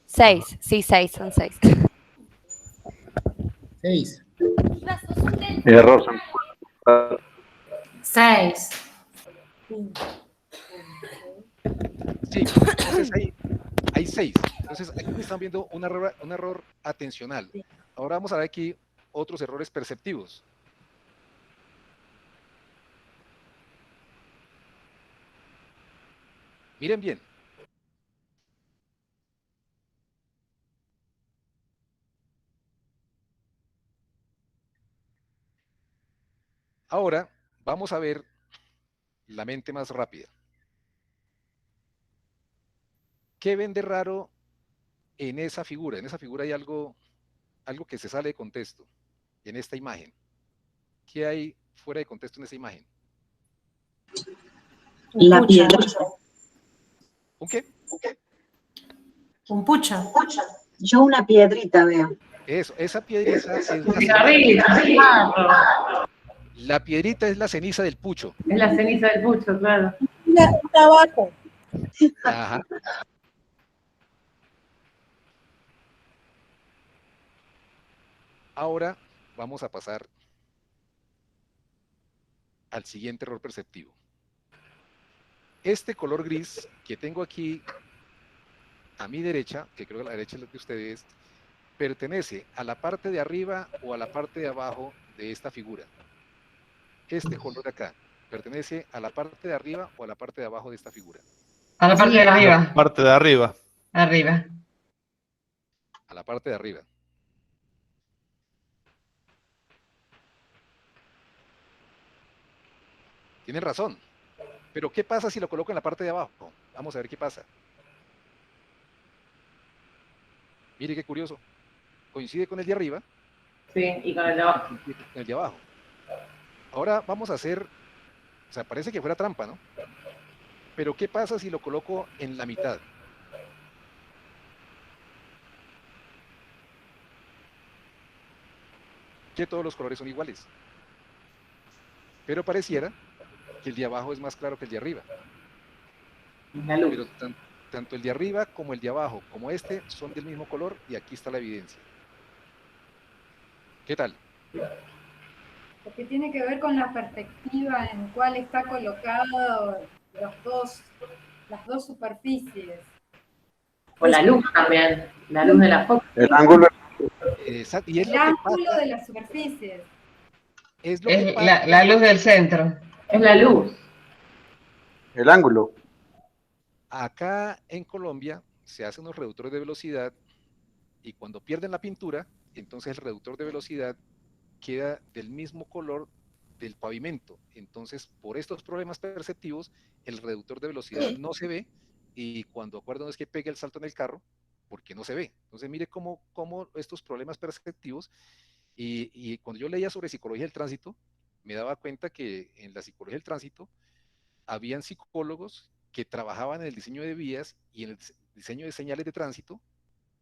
6, sí, 6, son 6. 6. Error. 6. Sí, entonces hay 6. Entonces aquí están viendo un error atencional. Ahora vamos a ver aquí otros errores perceptivos. Miren bien. Ahora vamos a ver la mente más rápida. ¿Qué ven de raro en esa figura? En esa figura hay algo que se sale de contexto. En esta imagen. ¿Qué hay fuera de contexto en esa imagen? La piedra. ¿Un qué? Un pucho. Yo una piedrita veo. Eso, esa piedrita es la piedrita es la ceniza del pucho. Es la ceniza del pucho, claro. Tabaco. Ajá. Ahora vamos a pasar al siguiente error perceptivo. Este color gris que tengo aquí a mi derecha, que creo que a la derecha de ustedes, pertenece a la parte de arriba o a la parte de abajo de esta figura. Este color de acá, ¿pertenece a la parte de arriba o a la parte de abajo de esta figura? A la parte de arriba. Parte de arriba. Arriba. A la parte de arriba. Tienen razón. Pero ¿qué pasa si lo coloco en la parte de abajo? Vamos a ver qué pasa. Mire qué curioso. Coincide con el de arriba. Sí, y con el de abajo. Con el de abajo. Ahora vamos a hacer, o sea, parece que fuera trampa, ¿no? Pero ¿qué pasa si lo coloco en la mitad? Que todos los colores son iguales. Pero pareciera que el de abajo es más claro que el de arriba. Pero tanto el de arriba como el de abajo, como este, son del mismo color y aquí está la evidencia. ¿Qué tal? Porque tiene que ver con la perspectiva en cuál está colocado las dos superficies. O la luz también, la luz de la foto. El ángulo. Exacto. Y es El lo que ángulo pasa, de las superficies. es lo que Es pasa. la luz del centro. Es la luz. El ángulo. Acá en Colombia se hacen unos reductores de velocidad y cuando pierden la pintura, entonces el reductor de velocidad queda del mismo color del pavimento. Entonces, por estos problemas perceptivos, el reductor de velocidad no se ve, y cuando acuerdo es que pegue el salto en el carro, porque no se ve. Entonces, mire cómo estos problemas perceptivos, y cuando yo leía sobre psicología del tránsito, me daba cuenta que en la psicología del tránsito habían psicólogos que trabajaban en el diseño de vías y en el diseño de señales de tránsito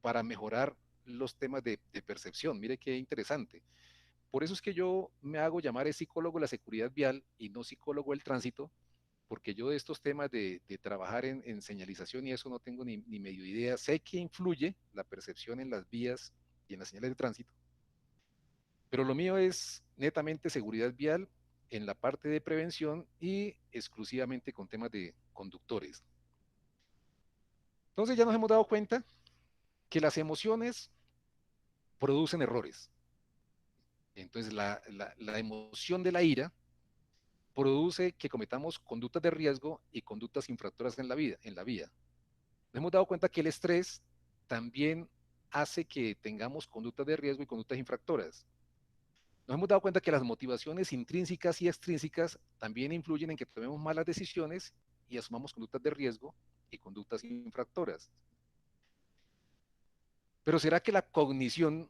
para mejorar los temas de percepción. Mire qué interesante. Por eso es que yo me hago llamar psicólogo de la seguridad vial y no psicólogo del tránsito, porque yo de estos temas de trabajar en señalización y eso no tengo ni medio idea. Sé que influye la percepción en las vías y en las señales de tránsito, pero lo mío es netamente seguridad vial en la parte de prevención y exclusivamente con temas de conductores. Entonces ya nos hemos dado cuenta que las emociones producen errores. Entonces la emoción de la ira produce que cometamos conductas de riesgo y conductas infractoras en la vía. Nos hemos dado cuenta que el estrés también hace que tengamos conductas de riesgo y conductas infractoras. Nos hemos dado cuenta que las motivaciones intrínsecas y extrínsecas también influyen en que tomemos malas decisiones y asumamos conductas de riesgo y conductas infractoras. Pero ¿será que la cognición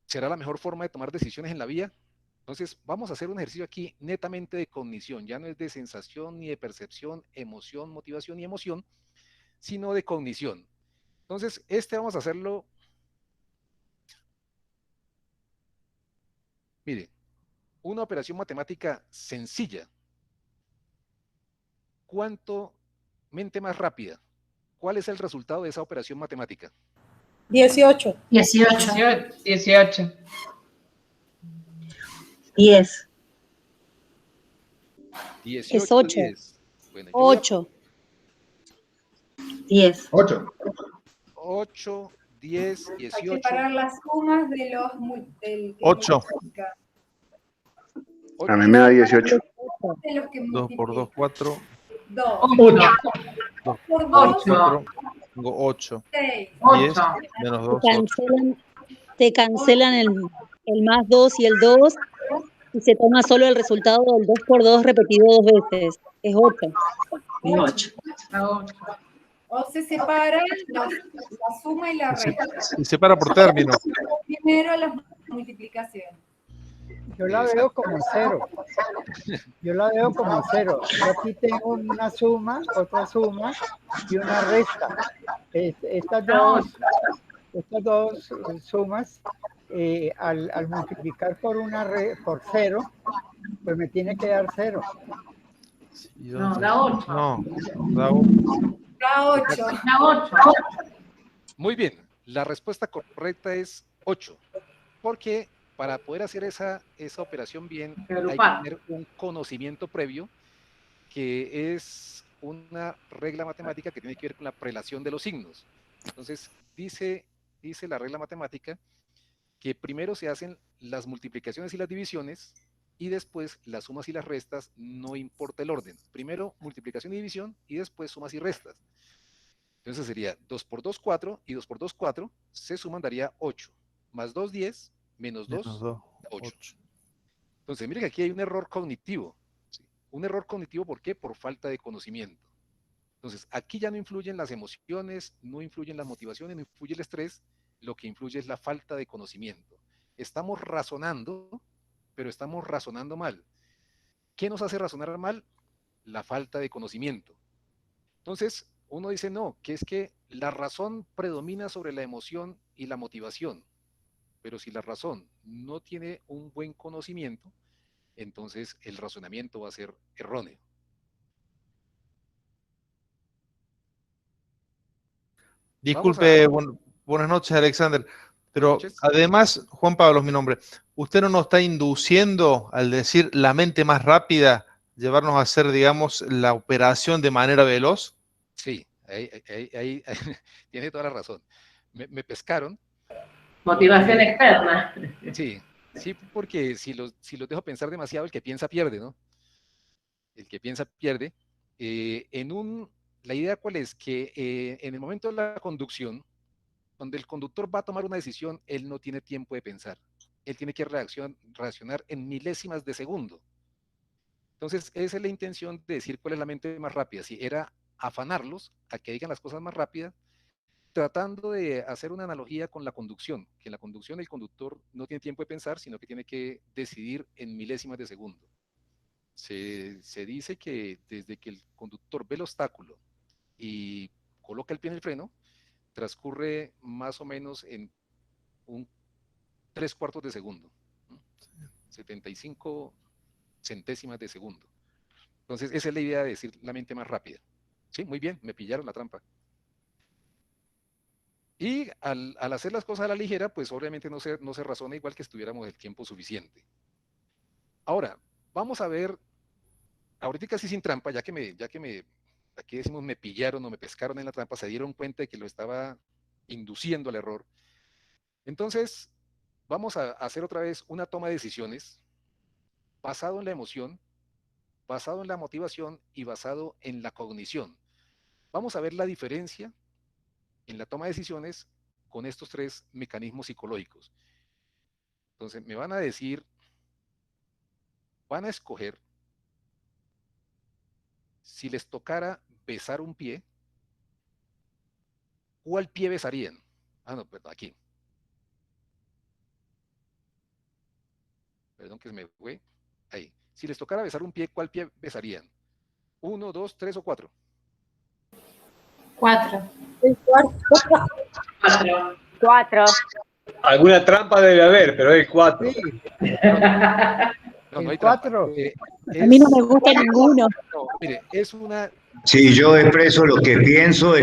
será la mejor forma de tomar decisiones en la vía? Entonces, vamos a hacer un ejercicio aquí netamente de cognición, ya no es de sensación, ni de percepción, emoción, motivación y emoción, sino de cognición. Entonces, vamos a hacerlo, mire, una operación matemática sencilla. ¿Cuánto mente más rápida? ¿Cuál es el resultado de esa operación matemática? 18. 18. 18. 10. 18, Es 8. 10. Bueno, yo voy a 8. 10. 8. 8, 10, Hay que 18. separar las sumas de los del que 8. multiplica. A mí me da 18. De los que 2 por 2, 4. 2. 1. 2 Por por 2, 4. Tengo 8. 6. 10 menos 2, 8. Te cancelan el más 2 y el 2 y se toma solo el resultado del 2 por 2 repetido 2 veces. Es 8. 8. O se separan la suma y la resta. Y separa por término. Primero las multiplicaciones. Yo la veo como 0. Yo la veo como 0. Yo aquí tengo una suma, otra suma y una resta. Estas dos sumas, al multiplicar por por 0, pues me tiene que dar 0. No, da 8. No, da 1. Da 8. Da 8. Muy bien, la respuesta correcta es 8, porque para poder hacer esa operación bien hay que tener un conocimiento previo, que es una regla matemática que tiene que ver con la prelación de los signos. Entonces, dice la regla matemática que primero se hacen las multiplicaciones y las divisiones y después las sumas y las restas, no importa el orden. Primero multiplicación y división y después sumas y restas. Entonces sería 2 por 2, 4 y 2 por 2, 4, se suman daría 8, más 2, 10, menos 2, 8. Entonces, mire que aquí hay un error cognitivo. ¿Sí? Un error cognitivo, ¿por qué? Por falta de conocimiento. Entonces, aquí ya no influyen las emociones, no influyen las motivaciones, no influye el estrés, lo que influye es la falta de conocimiento. Estamos razonando, pero estamos razonando mal. ¿Qué nos hace razonar mal? La falta de conocimiento. Entonces, uno dice, no, que es que la razón predomina sobre la emoción y la motivación. Pero si la razón no tiene un buen conocimiento, entonces el razonamiento va a ser erróneo. Disculpe, buenas noches, Alexander. Pero además, Juan Pablo es mi nombre. ¿Usted no nos está induciendo al decir la mente más rápida, llevarnos a hacer, digamos, la operación de manera veloz? Sí, ahí tiene toda la razón. Me pescaron. Motivación externa. Sí, porque si los dejo pensar demasiado, el que piensa pierde, ¿no? El que piensa pierde. La idea cuál es, que en el momento de la conducción, donde el conductor va a tomar una decisión, él no tiene tiempo de pensar. él tiene que reaccionar en milésimas de segundo. Entonces, esa es la intención de decir cuál es la mente más rápida. Si era afanarlos a que digan las cosas más rápidas, tratando de hacer una analogía con la conducción, que en la conducción el conductor no tiene tiempo de pensar, sino que tiene que decidir en milésimas de segundo. Se dice que desde que el conductor ve el obstáculo y coloca el pie en el freno, transcurre más o menos en un 3/4 de segundo, ¿no? 75 centésimas de segundo. Entonces, esa es la idea de decir la mente más rápida. Sí, muy bien, me pillaron la trampa. Y al hacer las cosas a la ligera, pues obviamente no se razona igual que estuviéramos el tiempo suficiente. Ahora, vamos a ver, ahorita casi sin trampa, aquí decimos me pillaron o me pescaron en la trampa, se dieron cuenta de que lo estaba induciendo al error. Entonces, vamos a hacer otra vez una toma de decisiones basado en la emoción, basado en la motivación y basado en la cognición. Vamos a ver la diferencia en la toma de decisiones con estos tres mecanismos psicológicos. Entonces, me van a decir, van a escoger, si les tocara besar un pie, ¿cuál pie besarían? Ah, no, perdón, aquí. Perdón que se me fue. Ahí. Si les tocara besar un pie, ¿cuál pie besarían? 1, 2, 3 o 4. 4. 4. Alguna trampa debe haber, pero es 4. Sí. No hay 4. A mí no me gusta ninguno. No, mire, es una... Si yo expreso lo que pienso,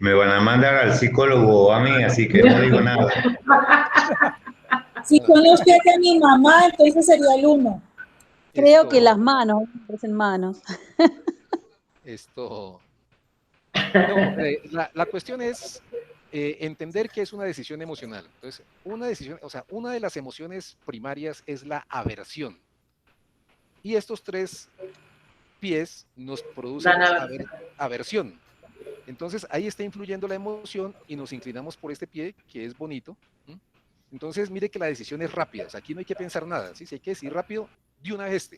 me van a mandar al psicólogo a mí, así que no digo nada. Si conoce a mi mamá, entonces sería el 1. Creo que las manos, parecen manos. La cuestión es entender que es una decisión emocional. Entonces, una de las emociones primarias es la aversión. Y estos tres pies nos producen aversión. Entonces, ahí está influyendo la emoción y nos inclinamos por este pie, que es bonito. Entonces, mire que la decisión es rápida. O sea, aquí no hay que pensar nada, ¿sí? Si hay que decir rápido, de una vez,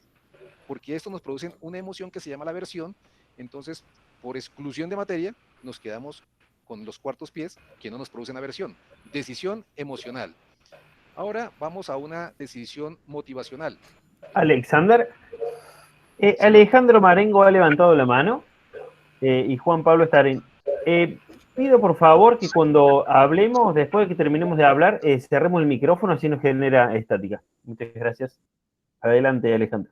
porque esto nos produce una emoción que se llama la aversión. Entonces, por exclusión de materia, nos quedamos con los cuartos pies que no nos producen aversión. Decisión emocional. Ahora vamos a una decisión motivacional. Alexander, Alejandro Marengo ha levantado la mano y Juan Pablo Estarín. Pido por favor que cuando hablemos, después de que terminemos de hablar, cerremos el micrófono, así nos genera estática. Muchas gracias. Adelante, Alejandro.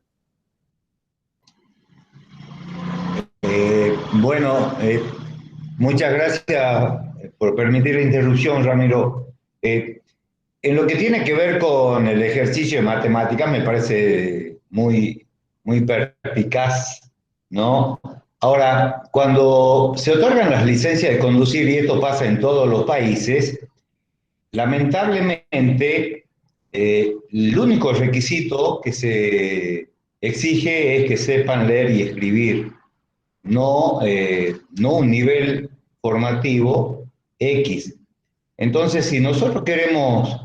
Bueno, muchas gracias por permitir la interrupción, Ramiro. En lo que tiene que ver con el ejercicio de matemáticas, me parece muy perspicaz, ¿no? Ahora, cuando se otorgan las licencias de conducir, y esto pasa en todos los países, lamentablemente, el único requisito que se exige es que sepan leer y escribir. No un nivel formativo X. Entonces, si nosotros queremos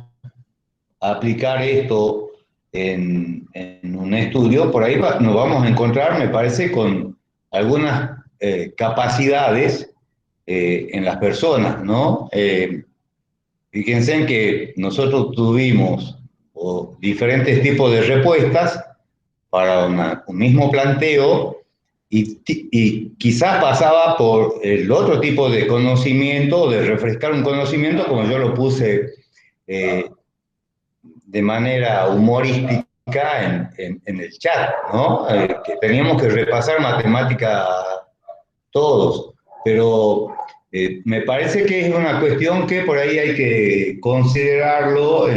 aplicar esto en un estudio, por ahí nos vamos a encontrar, me parece, con algunas capacidades en las personas, ¿no? Fíjense en que nosotros tuvimos diferentes tipos de respuestas para un mismo planteo, y quizás pasaba por el otro tipo de conocimiento, de refrescar un conocimiento, como yo lo puse de manera humorística en el chat, ¿no? Que teníamos que repasar matemática todos, pero me parece que es una cuestión que por ahí hay que considerarlo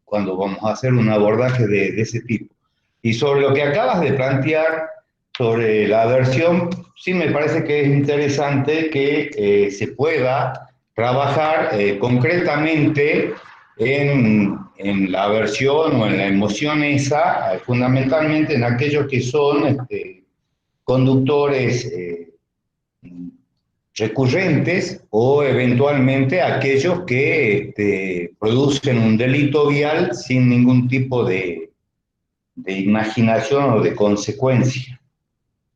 cuando vamos a hacer un abordaje de ese tipo. Y sobre lo que acabas de plantear, sobre la aversión, sí me parece que es interesante que se pueda trabajar concretamente en la aversión o en la emoción esa, fundamentalmente en aquellos que son conductores recurrentes o eventualmente aquellos que producen un delito vial sin ningún tipo de imaginación o de consecuencia.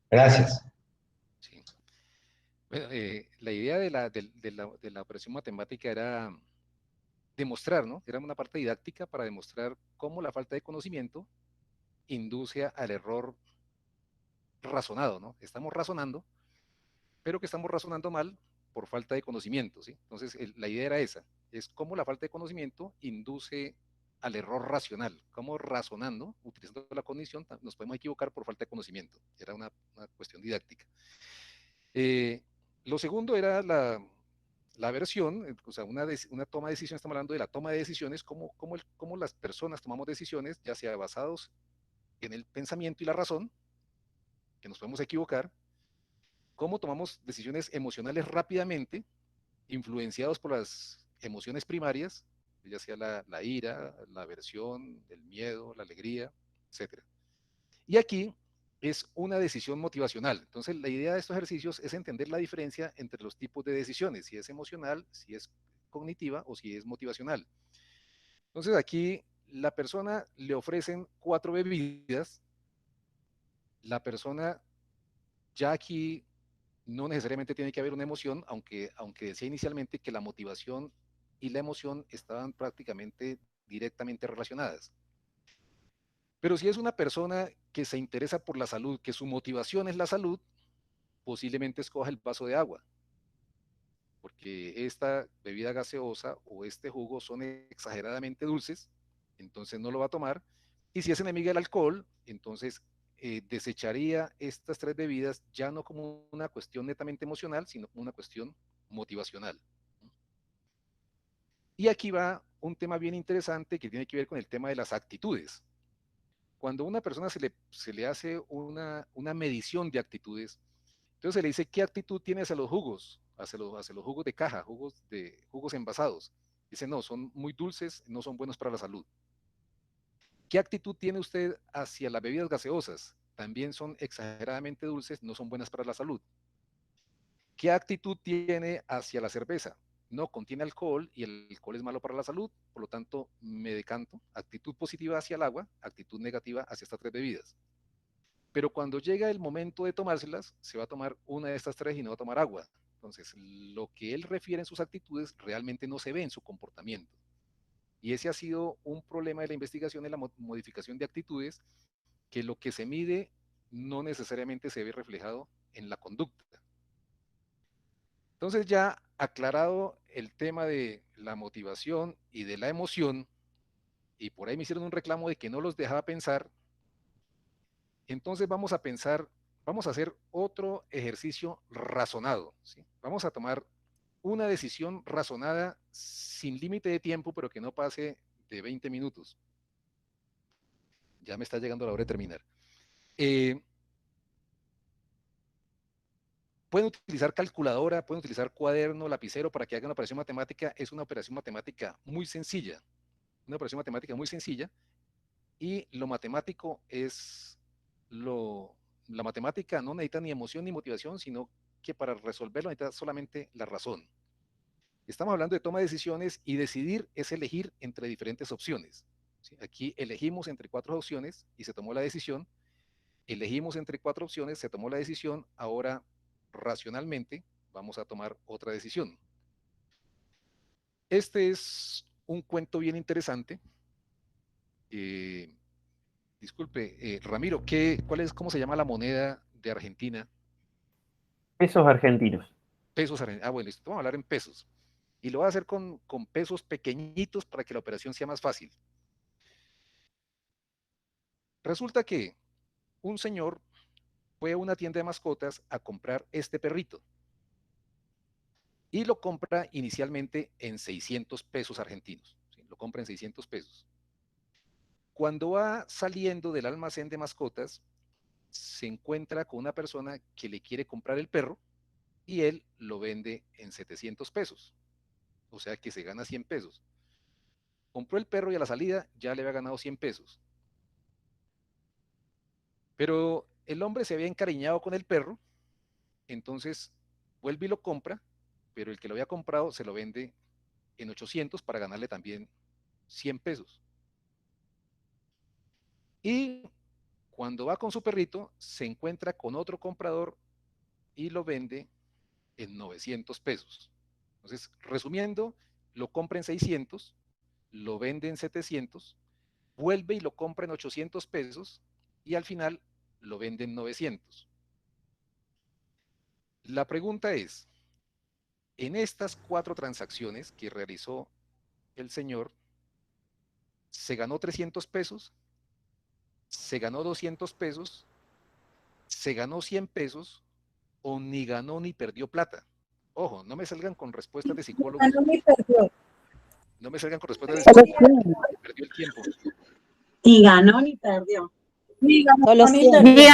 Gracias. Sí. Bueno, la idea de la operación matemática era demostrar, ¿no? Era una parte didáctica para demostrar cómo la falta de conocimiento induce al error razonado, ¿no? Estamos razonando, pero que estamos razonando mal por falta de conocimiento, ¿sí? Entonces, la idea era esa, es cómo la falta de conocimiento induce al error racional, cómo razonando, utilizando la cognición, nos podemos equivocar por falta de conocimiento. Era una cuestión didáctica. Lo segundo era la versión, o sea, una toma de decisiones, estamos hablando de la toma de decisiones, cómo las personas tomamos decisiones, ya sea basados en el pensamiento y la razón, que nos podemos equivocar, cómo tomamos decisiones emocionales rápidamente, influenciados por las emociones primarias, ya sea la ira, la aversión, el miedo, la alegría, etc. Y aquí es una decisión motivacional. Entonces, la idea de estos ejercicios es entender la diferencia entre los tipos de decisiones, si es emocional, si es cognitiva o si es motivacional. Entonces, aquí la persona le ofrecen 4 bebidas, la persona ya aquí no necesariamente tiene que haber una emoción, aunque decía inicialmente que la motivación y la emoción estaban prácticamente directamente relacionadas. Pero si es una persona que se interesa por la salud, que su motivación es la salud, posiblemente escoja el vaso de agua, porque esta bebida gaseosa o este jugo son exageradamente dulces, entonces no lo va a tomar. Y si es enemiga del alcohol, entonces desecharía estas 3 bebidas ya no como una cuestión netamente emocional, sino como una cuestión motivacional. Y aquí va un tema bien interesante que tiene que ver con el tema de las actitudes. Cuando a una persona se le hace una medición de actitudes, entonces se le dice qué actitud tiene hacia los jugos, hacia los jugos de caja, jugos envasados. Dice, no, son muy dulces, no son buenos para la salud. ¿Qué actitud tiene usted hacia las bebidas gaseosas? También son exageradamente dulces, no son buenas para la salud. ¿Qué actitud tiene hacia la cerveza? No contiene alcohol y el alcohol es malo para la salud, por lo tanto me decanto. Actitud positiva hacia el agua, actitud negativa hacia estas 3 bebidas. Pero cuando llega el momento de tomárselas, se va a tomar una de estas 3 y no va a tomar agua. Entonces, lo que él refiere en sus actitudes realmente no se ve en su comportamiento. Y ese ha sido un problema de la investigación en la modificación de actitudes, que lo que se mide no necesariamente se ve reflejado en la conducta. Entonces, ya aclarado el tema de la motivación y de la emoción, y por ahí me hicieron un reclamo de que no los dejaba pensar, entonces vamos a pensar, vamos a hacer otro ejercicio razonado, ¿sí? Vamos a tomar una decisión razonada sin límite de tiempo, pero que no pase de 20 minutos. Ya me está llegando la hora de terminar. Pueden utilizar calculadora, pueden utilizar cuaderno, lapicero para que hagan una operación matemática. Es una operación matemática muy sencilla. Una operación matemática muy sencilla. Y lo matemático es la matemática no necesita ni emoción ni motivación, sino que para resolverlo necesita solamente la razón. Estamos hablando de toma de decisiones y decidir es elegir entre diferentes opciones. ¿Sí? Aquí elegimos entre 4 opciones y se tomó la decisión. Elegimos entre 4 opciones, se tomó la decisión. Ahora, racionalmente, vamos a tomar otra decisión. Este es un cuento bien interesante. Disculpe, Ramiro, ¿cómo se llama la moneda de Argentina? Pesos argentinos. Pesos argentinos. Ah, bueno, listo. Vamos a hablar en pesos. Y lo voy a hacer con pesos pequeñitos para que la operación sea más fácil. Resulta que un señor fue a una tienda de mascotas a comprar este perrito. Y lo compra inicialmente en 600 pesos argentinos. ¿Sí? Lo compra en 600 pesos. Cuando va saliendo del almacén de mascotas, se encuentra con una persona que le quiere comprar el perro y él lo vende en 700 pesos. O sea que se gana 100 pesos. Compró el perro y a la salida ya le había ganado 100 pesos. Pero el hombre se había encariñado con el perro, entonces vuelve y lo compra, pero el que lo había comprado se lo vende en 800 para ganarle también 100 pesos. Y cuando va con su perrito, se encuentra con otro comprador y lo vende en 900 pesos. Entonces, resumiendo, lo compra en 600, lo vende en 700, vuelve y lo compra en 800 pesos y al final lo vende en 900. La pregunta es, en estas 4 transacciones que realizó el señor, ¿se ganó 300 pesos? ¿Se ganó 200 pesos? ¿Se ganó 100 pesos? ¿O ni ganó ni perdió plata? Ojo, no me salgan con respuestas de psicólogos. Ganó ni perdió. No me salgan con respuestas de psicólogos. Perdió el tiempo. Ni ganó ni perdió. Ni ganó Solo ni 100. perdió.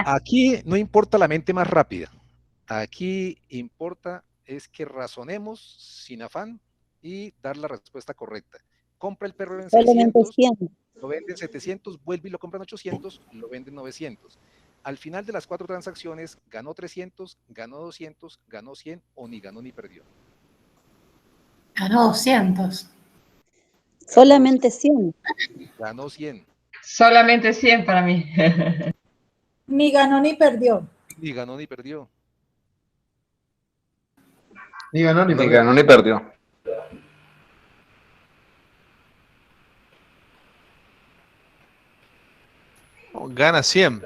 Aquí no importa la mente más rápida. Aquí importa es que razonemos sin afán y dar la respuesta correcta. Compra el perro en Solamente 600, 100. lo vende en 700, vuelve y lo compra en 800, lo vende en 900. Al final de las 4 transacciones, ganó 300, ganó 200, ganó 100 o ni ganó ni perdió. Ganó 200. Solamente 100. Ganó 100. Solamente 100 para mí. Ni ganó ni perdió. Ni ganó ni perdió. Ni ganó ni Ni perdió. ganó ni perdió. Gana 100.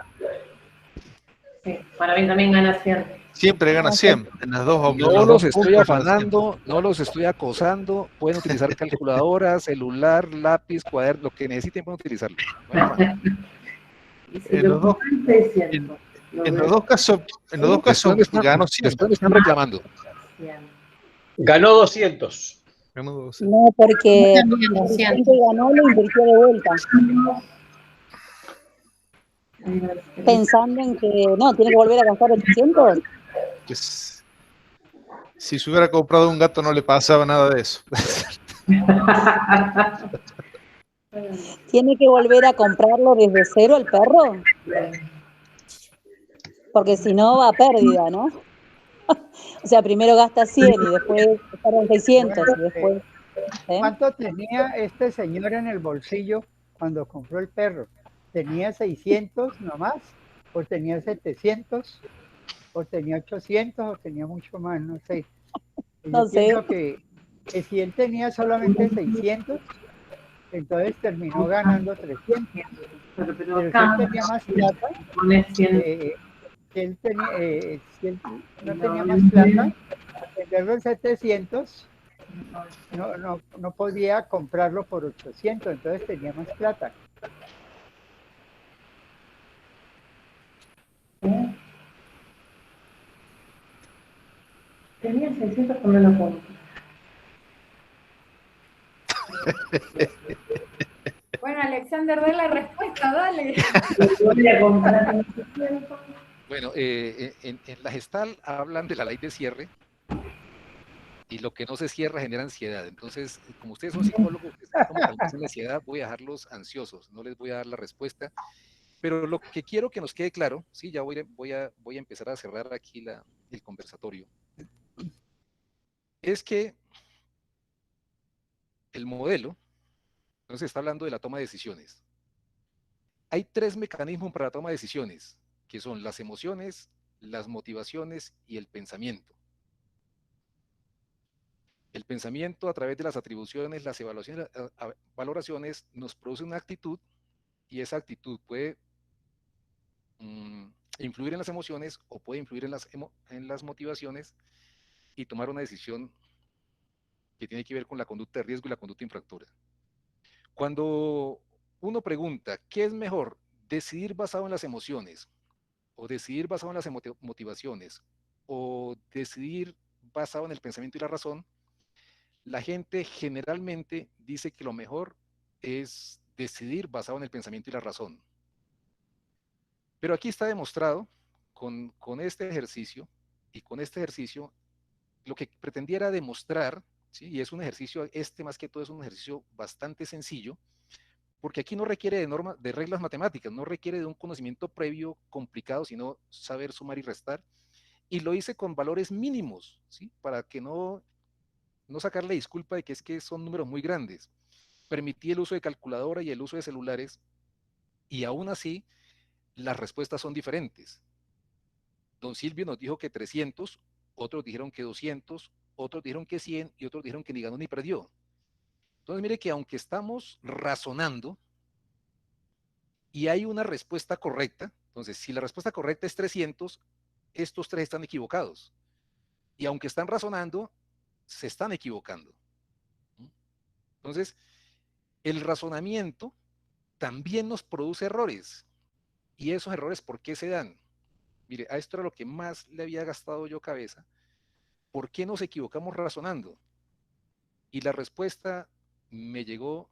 Sí, para mí también gana 100. Siempre gana 100. En las dos No los los dos estoy puntos gana 100. afanando, no los estoy acosando. Pueden utilizar calculadora, celular, lápiz, cuaderno, lo que necesiten pueden utilizarlo. No hay afán. En los dos, en los dos casos, ganó 100. Después me están reclamando. Ganó 200. Ganó 200. No, porque Yo también, el 200. que ganó lo invirtió de vuelta. Pensando en que no, tiene que volver a gastar 800. Pues, si se hubiera comprado un gato no le pasaba nada de eso. Tiene que volver a comprarlo desde cero el perro. Porque si no va a pérdida, ¿no? O sea, primero gasta 100 y después gastaron 600 y después... ¿Cuánto tenía este señor en el bolsillo cuando compró el perro? ¿Tenía 600 nomás? ¿O tenía 700? ¿O tenía 800? ¿O tenía mucho más? No sé. No Yo sé. pienso que si él tenía solamente 600, entonces terminó ganando 300. Pero si él tenía más plata, si él no tenía más plata, venderlo en 700, no podía comprarlo por 800, entonces tenía más plata. Tenía 600 cuando lo compré. Bueno, Alexander, da la respuesta, dale. Bueno, en la Gestal hablan de la ley de cierre y lo que no se cierra genera ansiedad. Entonces, como ustedes son psicólogos que están como calmados en la ansiedad, voy a dejarlos ansiosos, no les voy a dar la respuesta. Pero lo que quiero que nos quede claro, sí, ya voy a empezar a cerrar aquí el conversatorio, es que el modelo, entonces está hablando de la toma de decisiones. Hay 3 mecanismos para la toma de decisiones, que son las emociones, las motivaciones y el pensamiento. El pensamiento a través de las atribuciones, las evaluaciones, valoraciones, nos produce una actitud y esa actitud puede influir en las emociones o puede influir en las motivaciones y tomar una decisión que tiene que ver con la conducta de riesgo y la conducta infractora. Cuando uno pregunta, ¿qué es mejor? ¿Decidir basado en las emociones o decidir basado en las motivaciones o decidir basado en el pensamiento y la razón? La gente generalmente dice que lo mejor es decidir basado en el pensamiento y la razón. Pero aquí está demostrado con este ejercicio, y con este ejercicio lo que pretendiera demostrar, ¿sí? Y es un ejercicio, más que todo es un ejercicio bastante sencillo, porque aquí no requiere de reglas matemáticas, no requiere de un conocimiento previo complicado, sino saber sumar y restar, y lo hice con valores mínimos, ¿sí? Para que no sacarle disculpa de que es que son números muy grandes. Permití el uso de calculadora y el uso de celulares, y aún así las respuestas son diferentes. Don Silvio nos dijo que 300, otros dijeron que 200, otros dijeron que 100 y otros dijeron que ni ganó ni perdió. Entonces mire que aunque estamos razonando y hay una respuesta correcta, entonces si la respuesta correcta es 300, estos tres están equivocados. Y aunque están razonando, se están equivocando. Entonces, el razonamiento también nos produce errores. ¿Y esos errores por qué se dan? Mire, a esto era lo que más le había gastado yo cabeza. ¿Por qué nos equivocamos razonando? Y la respuesta me llegó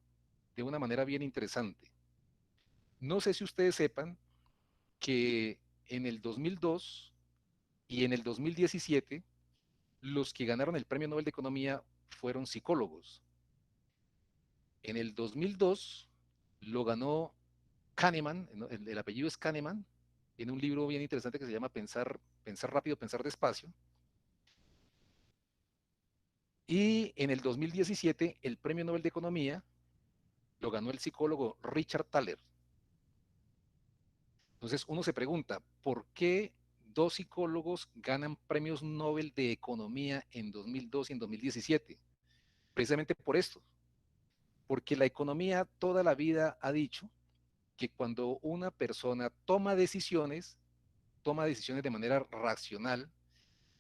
de una manera bien interesante. No sé si ustedes sepan que en el 2002 y en el 2017, los que ganaron el Premio Nobel de Economía fueron psicólogos. En el 2002 lo ganó Kahneman, el apellido es Kahneman, en un libro bien interesante que se llama Pensar rápido, pensar despacio. Y en el 2017 el Premio Nobel de Economía lo ganó el psicólogo Richard Thaler. Entonces uno se pregunta, ¿por qué dos psicólogos ganan premios Nobel de Economía en 2002 y en 2017? Precisamente por esto. Porque la economía toda la vida ha dicho que cuando una persona toma decisiones de manera racional,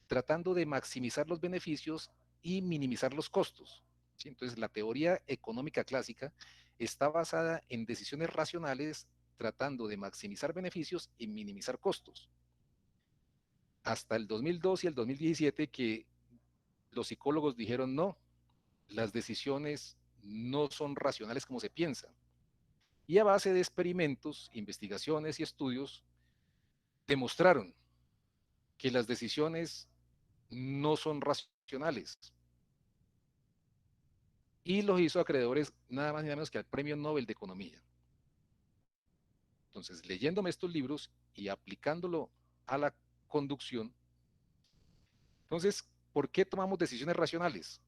tratando de maximizar los beneficios y minimizar los costos. ¿Sí? Entonces, la teoría económica clásica está basada en decisiones racionales, tratando de maximizar beneficios y minimizar costos. Hasta el 2002 y el 2017 que los psicólogos dijeron no, las decisiones no son racionales como se piensa. Y a base de experimentos, investigaciones y estudios, demostraron que las decisiones no son racionales. Y los hizo acreedores nada más ni nada menos que al Premio Nobel de Economía. Entonces, leyéndome estos libros y aplicándolo a la conducción, entonces, ¿por qué tomamos decisiones racionales?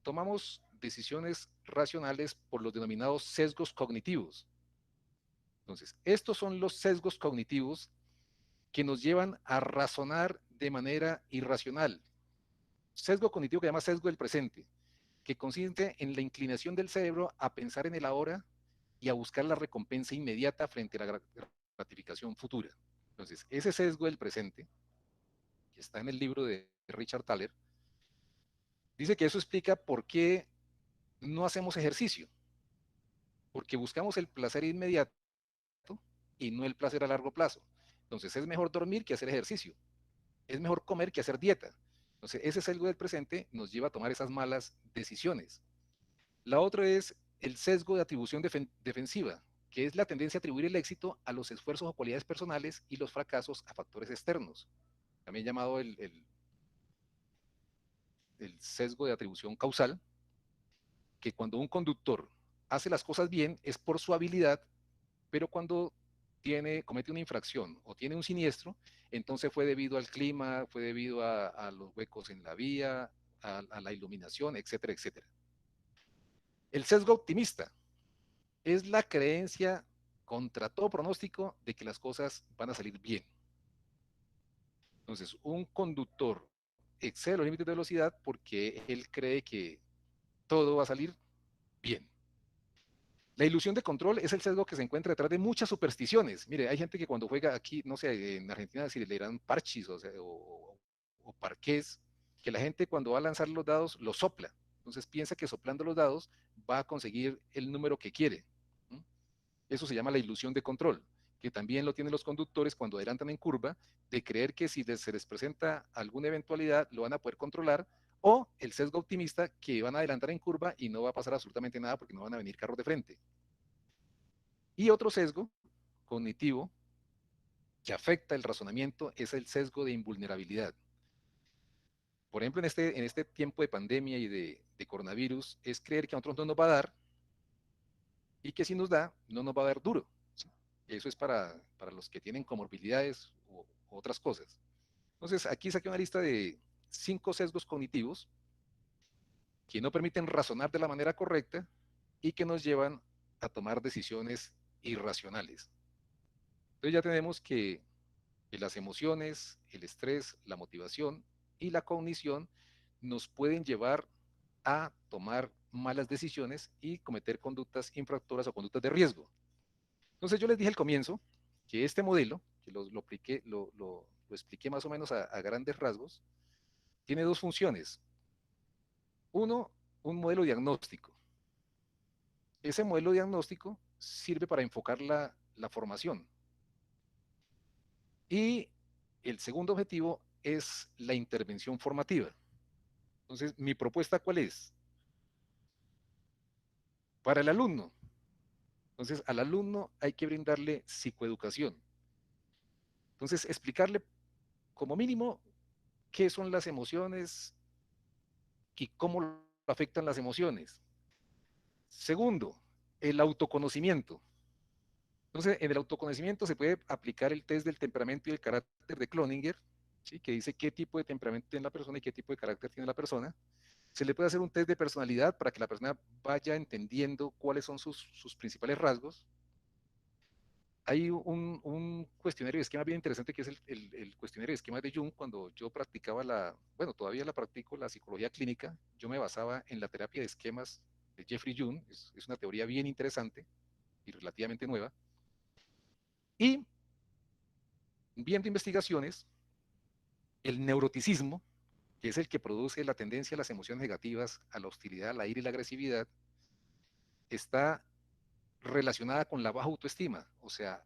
Tomamos decisiones racionales por los denominados sesgos cognitivos. Entonces, estos son los sesgos cognitivos que nos llevan a razonar de manera irracional. Sesgo cognitivo que se llama sesgo del presente, que consiste en la inclinación del cerebro a pensar en el ahora y a buscar la recompensa inmediata frente a la gratificación futura. Entonces, ese sesgo del presente, que está en el libro de Richard Thaler, dice que eso explica por qué no hacemos ejercicio, porque buscamos el placer inmediato y no el placer a largo plazo. Entonces, es mejor dormir que hacer ejercicio, es mejor comer que hacer dieta. Entonces, ese sesgo del presente nos lleva a tomar esas malas decisiones. La otra es el sesgo de atribución defensiva, que es la tendencia a atribuir el éxito a los esfuerzos o cualidades personales y los fracasos a factores externos. También llamado el sesgo de atribución causal, que cuando un conductor hace las cosas bien es por su habilidad, pero cuando comete una infracción o tiene un siniestro, entonces fue debido al clima, fue debido a los huecos en la vía, a la iluminación, etcétera, etcétera. El sesgo optimista es la creencia contra todo pronóstico de que las cosas van a salir bien. Entonces, un conductor excede los límites de velocidad porque él cree que todo va a salir bien. La ilusión de control es el sesgo que se encuentra detrás de muchas supersticiones. Mire, hay gente que cuando juega aquí, no sé, en Argentina si le dirán parchis o parqués, que la gente cuando va a lanzar los dados los sopla. Entonces piensa que soplando los dados va a conseguir el número que quiere. Eso se llama la ilusión de control, que también lo tienen los conductores cuando adelantan en curva, de creer que si se les presenta alguna eventualidad lo van a poder controlar, o el sesgo optimista, que van a adelantar en curva y no va a pasar absolutamente nada porque no van a venir carros de frente. Y otro sesgo cognitivo que afecta el razonamiento es el sesgo de invulnerabilidad. Por ejemplo, en este tiempo de pandemia y de coronavirus, es creer que a nosotros no nos va a dar, y que si nos da, no nos va a dar duro. ¿Sí? Eso es para los que tienen comorbilidades o otras cosas. Entonces, aquí saqué una lista de 5 sesgos cognitivos que no permiten razonar de la manera correcta y que nos llevan a tomar decisiones irracionales. Entonces ya tenemos que las emociones, el estrés, la motivación y la cognición nos pueden llevar a tomar malas decisiones y cometer conductas infractoras o conductas de riesgo. Entonces yo les dije al comienzo que este modelo, que lo expliqué más o menos a grandes rasgos, tiene 2 funciones. Uno, un modelo diagnóstico. Ese modelo diagnóstico sirve para enfocar la formación. Y el segundo objetivo es la intervención formativa. Entonces, ¿mi propuesta cuál es? Para el alumno. Entonces, al alumno hay que brindarle psicoeducación. Entonces, explicarle como mínimo qué son las emociones y cómo afectan las emociones. Segundo, el autoconocimiento. Entonces, en el autoconocimiento se puede aplicar el test del temperamento y el carácter de Cloninger, ¿sí? Que dice qué tipo de temperamento tiene la persona y qué tipo de carácter tiene la persona. Se le puede hacer un test de personalidad para que la persona vaya entendiendo cuáles son sus principales rasgos. Hay un cuestionario de esquema bien interesante que es el cuestionario de esquemas de Jung. Cuando yo practicaba bueno, todavía la practico, la psicología clínica, yo me basaba en la terapia de esquemas de Jeffrey Jung. Es una teoría bien interesante y relativamente nueva. Y viendo investigaciones, el neuroticismo, que es el que produce la tendencia a las emociones negativas, a la hostilidad, a la ira y la agresividad, está relacionada con la baja autoestima. O sea,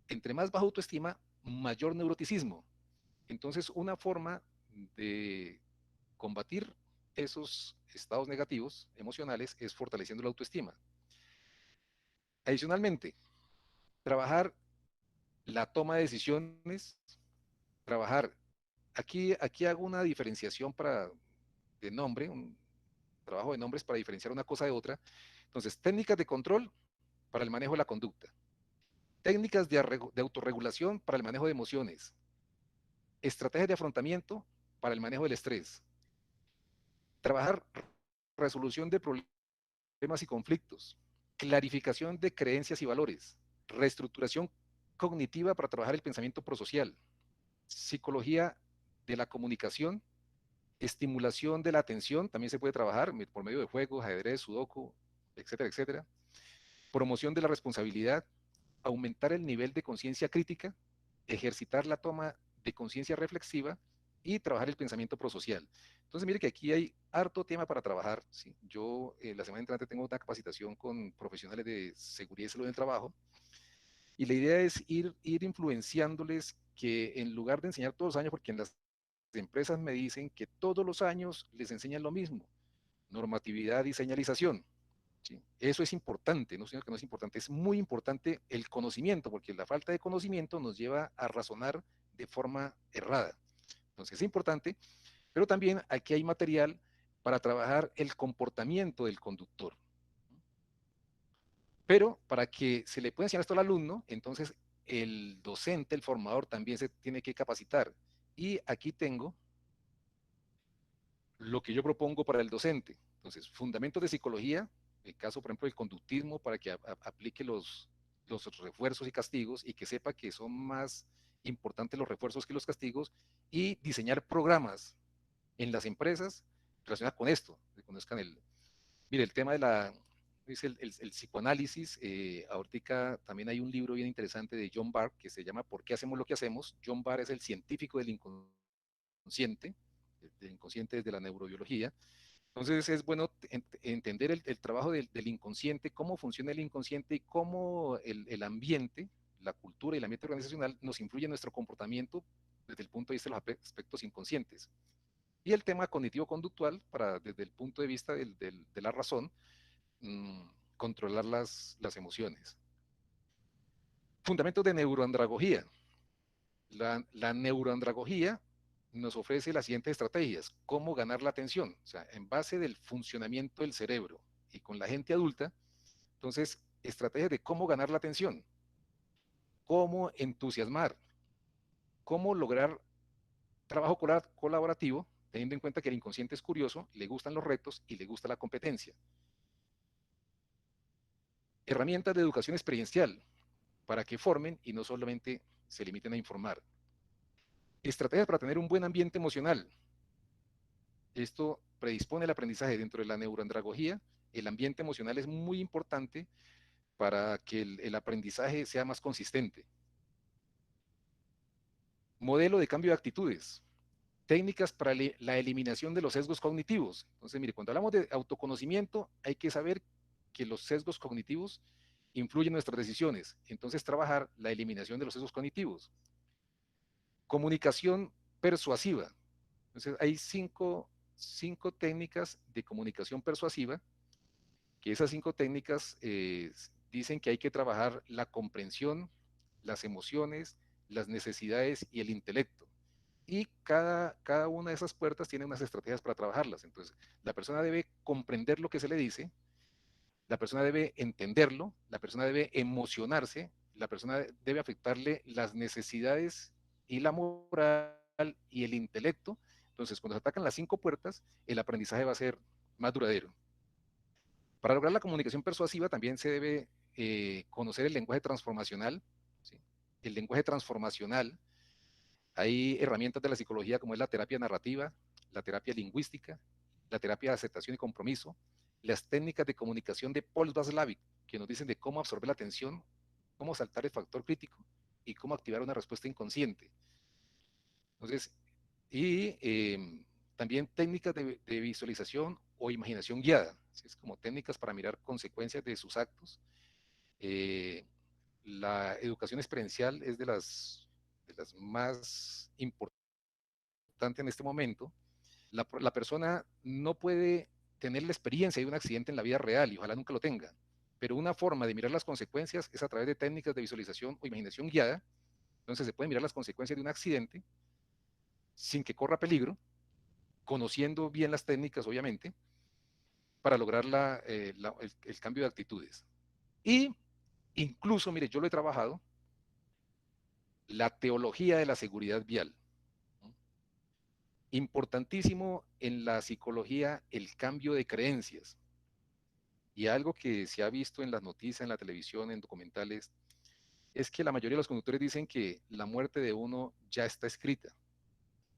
entre más baja autoestima, mayor neuroticismo. Entonces, una forma de combatir esos estados negativos emocionales es fortaleciendo la autoestima. Adicionalmente, trabajar la toma de decisiones, trabajar, aquí hago una diferenciación de nombre, un trabajo de nombres para diferenciar una cosa de otra. Entonces, técnicas de control para el manejo de la conducta, técnicas de autorregulación para el manejo de emociones, estrategias de afrontamiento para el manejo del estrés, trabajar resolución de problemas y conflictos, clarificación de creencias y valores, reestructuración cognitiva para trabajar el pensamiento prosocial, psicología de la comunicación, estimulación de la atención, también se puede trabajar por medio de juegos, ajedrez, sudoku, etcétera, etcétera, promoción de la responsabilidad, aumentar el nivel de conciencia crítica, ejercitar la toma de conciencia reflexiva y trabajar el pensamiento prosocial. Entonces, mire que aquí hay harto tema para trabajar, ¿sí? Yo la semana entrante tengo una capacitación con profesionales de seguridad y salud en el trabajo, y la idea es ir influenciándoles que en lugar de enseñar todos los años, porque en las empresas me dicen que todos los años les enseñan lo mismo, normatividad y señalización. ¿Sí? Eso es importante, no sino que no es importante, es muy importante el conocimiento, porque la falta de conocimiento nos lleva a razonar de forma errada. Entonces es importante, pero también aquí hay material para trabajar el comportamiento del conductor. Pero para que se le pueda enseñar esto al alumno, entonces el docente, el formador también se tiene que capacitar. Y aquí tengo lo que yo propongo para el docente. Entonces, fundamentos de psicología, el caso, por ejemplo, del conductismo, para que aplique los refuerzos y castigos y que sepa que son más importantes los refuerzos que los castigos, y diseñar programas en las empresas relacionados con esto, que conozcan mire, el tema de es el psicoanálisis. Ahorita también hay un libro bien interesante de John Barr que se llama ¿Por qué hacemos lo que hacemos? John Barr es el científico del inconsciente desde la neurobiología. Entonces es bueno entender el trabajo del inconsciente, cómo funciona el inconsciente y cómo el ambiente, la cultura y el ambiente organizacional nos influye en nuestro comportamiento desde el punto de vista de los aspectos inconscientes. Y el tema cognitivo-conductual, desde el punto de vista de la razón, controlar las emociones. Fundamentos de neuroandragogía. La neuroandragogía nos ofrece las siguientes estrategias: cómo ganar la atención, o sea, en base del funcionamiento del cerebro y con la gente adulta. Entonces, estrategias de cómo ganar la atención, cómo entusiasmar, cómo lograr trabajo colaborativo, teniendo en cuenta que el inconsciente es curioso, le gustan los retos y le gusta la competencia. Herramientas de educación experiencial para que formen y no solamente se limiten a informar. Estrategias para tener un buen ambiente emocional. Esto predispone el aprendizaje dentro de la neuroandragogía. El ambiente emocional es muy importante para que el aprendizaje sea más consistente. Modelo de cambio de actitudes. Técnicas para la eliminación de los sesgos cognitivos. Entonces, mire, cuando hablamos de autoconocimiento, hay que saber que los sesgos cognitivos influyen en nuestras decisiones. Entonces, trabajar la eliminación de los sesgos cognitivos. Comunicación persuasiva. Entonces, hay cinco técnicas de comunicación persuasiva, que esas 5 técnicas dicen que hay que trabajar la comprensión, las emociones, las necesidades y el intelecto. Y cada una de esas puertas tiene unas estrategias para trabajarlas. Entonces, la persona debe comprender lo que se le dice, la persona debe entenderlo, la persona debe emocionarse, la persona debe afectarle las necesidades y la moral y el intelecto. Entonces, cuando se atacan las 5 puertas, el aprendizaje va a ser más duradero. Para lograr la comunicación persuasiva también se debe conocer el lenguaje transformacional. ¿Sí? El lenguaje transformacional, hay herramientas de la psicología como es la terapia narrativa, la terapia lingüística, la terapia de aceptación y compromiso, las técnicas de comunicación de Paul Václavic, que nos dicen de cómo absorber la atención, cómo saltar el factor crítico y cómo activar una respuesta inconsciente. Entonces, también técnicas de visualización o imaginación guiada, ¿sí? Es como técnicas para mirar consecuencias de sus actos. La educación experiencial es de las más importantes en este momento. La persona no puede tener la experiencia de un accidente en la vida real y ojalá nunca lo tenga, pero una forma de mirar las consecuencias es a través de técnicas de visualización o imaginación guiada. Entonces se pueden mirar las consecuencias de un accidente sin que corra peligro, conociendo bien las técnicas, obviamente, para lograr el cambio de actitudes. Y incluso, mire, yo lo he trabajado, la teología de la seguridad vial. Importantísimo en la psicología el cambio de creencias. Y algo que se ha visto en las noticias, en la televisión, en documentales, es que la mayoría de los conductores dicen que la muerte de uno ya está escrita,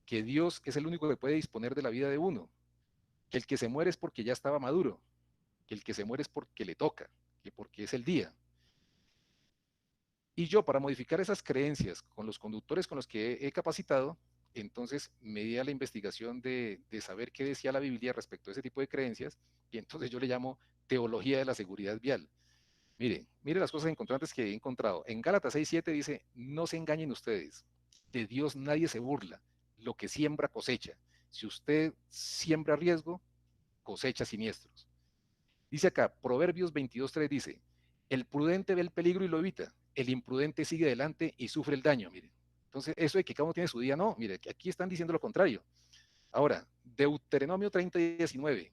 que Dios es el único que puede disponer de la vida de uno, que el que se muere es porque ya estaba maduro, que el que se muere es porque le toca, que porque es el día. Y yo, para modificar esas creencias con los conductores con los que he capacitado, entonces me di a la investigación de saber qué decía la Biblia respecto a ese tipo de creencias, y entonces yo le llamo teología de la seguridad vial. Mire las cosas encontrantes que he encontrado. En Gálatas 6:7 dice, no se engañen ustedes, de Dios nadie se burla, lo que siembra cosecha. Si usted siembra riesgo, cosecha siniestros. Dice acá, Proverbios 22:3 dice, el prudente ve el peligro y lo evita, el imprudente sigue adelante y sufre el daño. Mire, entonces eso de que cada uno tiene su día, no, mire, que aquí están diciendo lo contrario. Ahora, Deuteronomio 30:19,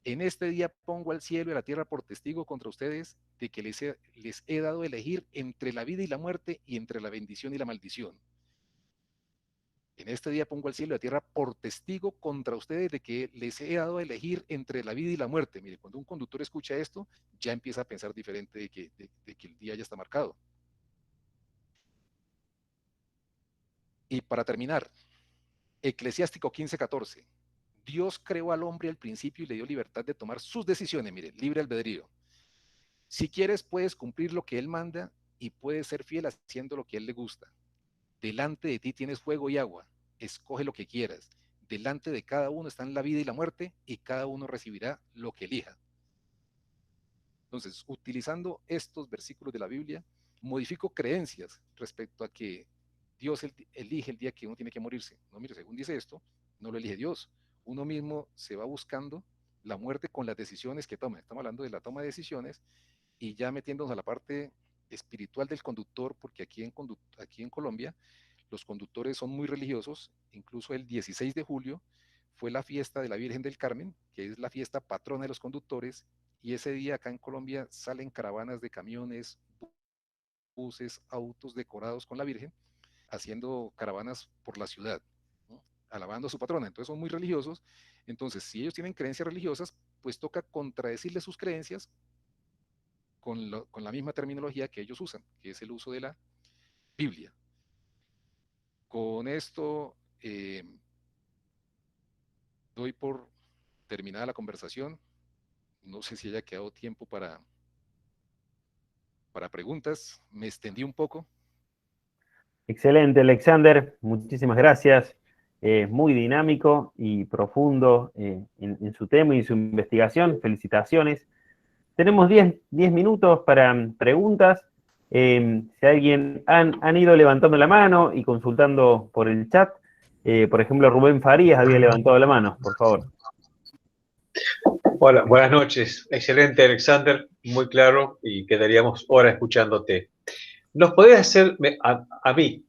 en este día pongo al cielo y a la tierra por testigo contra ustedes de que les he dado a elegir entre la vida y la muerte y entre la bendición y la maldición. En este día pongo al cielo y la tierra por testigo contra ustedes de que les he dado a elegir entre la vida y la muerte. Mire, cuando un conductor escucha esto, ya empieza a pensar diferente de que el día ya está marcado. Y para terminar, Eclesiástico 15:14. Dios creó al hombre al principio y le dio libertad de tomar sus decisiones, mire, libre albedrío. Si quieres, puedes cumplir lo que Él manda y puedes ser fiel haciendo lo que a Él le gusta. Delante de ti tienes fuego y agua, escoge lo que quieras. Delante de cada uno están la vida y la muerte y cada uno recibirá lo que elija. Entonces, utilizando estos versículos de la Biblia, modifico creencias respecto a que Dios elige el día que uno tiene que morirse. No, mire, según dice esto, no lo elige Dios. Uno mismo se va buscando la muerte con las decisiones que toma. Estamos hablando de la toma de decisiones y ya metiéndonos a la parte espiritual del conductor, porque aquí en Colombia los conductores son muy religiosos. Incluso el 16 de julio fue la fiesta de la Virgen del Carmen, que es la fiesta patrona de los conductores, y ese día acá en Colombia salen caravanas de camiones, buses, autos decorados con la Virgen, haciendo caravanas por la ciudad, ¿no? Alabando a su patrona. Entonces son muy religiosos. Entonces, si ellos tienen creencias religiosas, pues toca contradecirles sus creencias con la misma terminología que ellos usan, que es el uso de la Biblia. Con esto doy por terminada la conversación. No sé si haya quedado tiempo para preguntas. Me extendí un poco. Excelente, Alexander. Muchísimas gracias. Muy dinámico y profundo en su tema y en su investigación. Felicitaciones. Tenemos 10 minutos para preguntas. Si alguien han ido levantando la mano y consultando por el chat. Por ejemplo, Rubén Farías había levantado la mano, por favor. Hola, buenas noches. Excelente, Alexander, muy claro y quedaríamos horas escuchándote. ¿Nos podés hacer a mí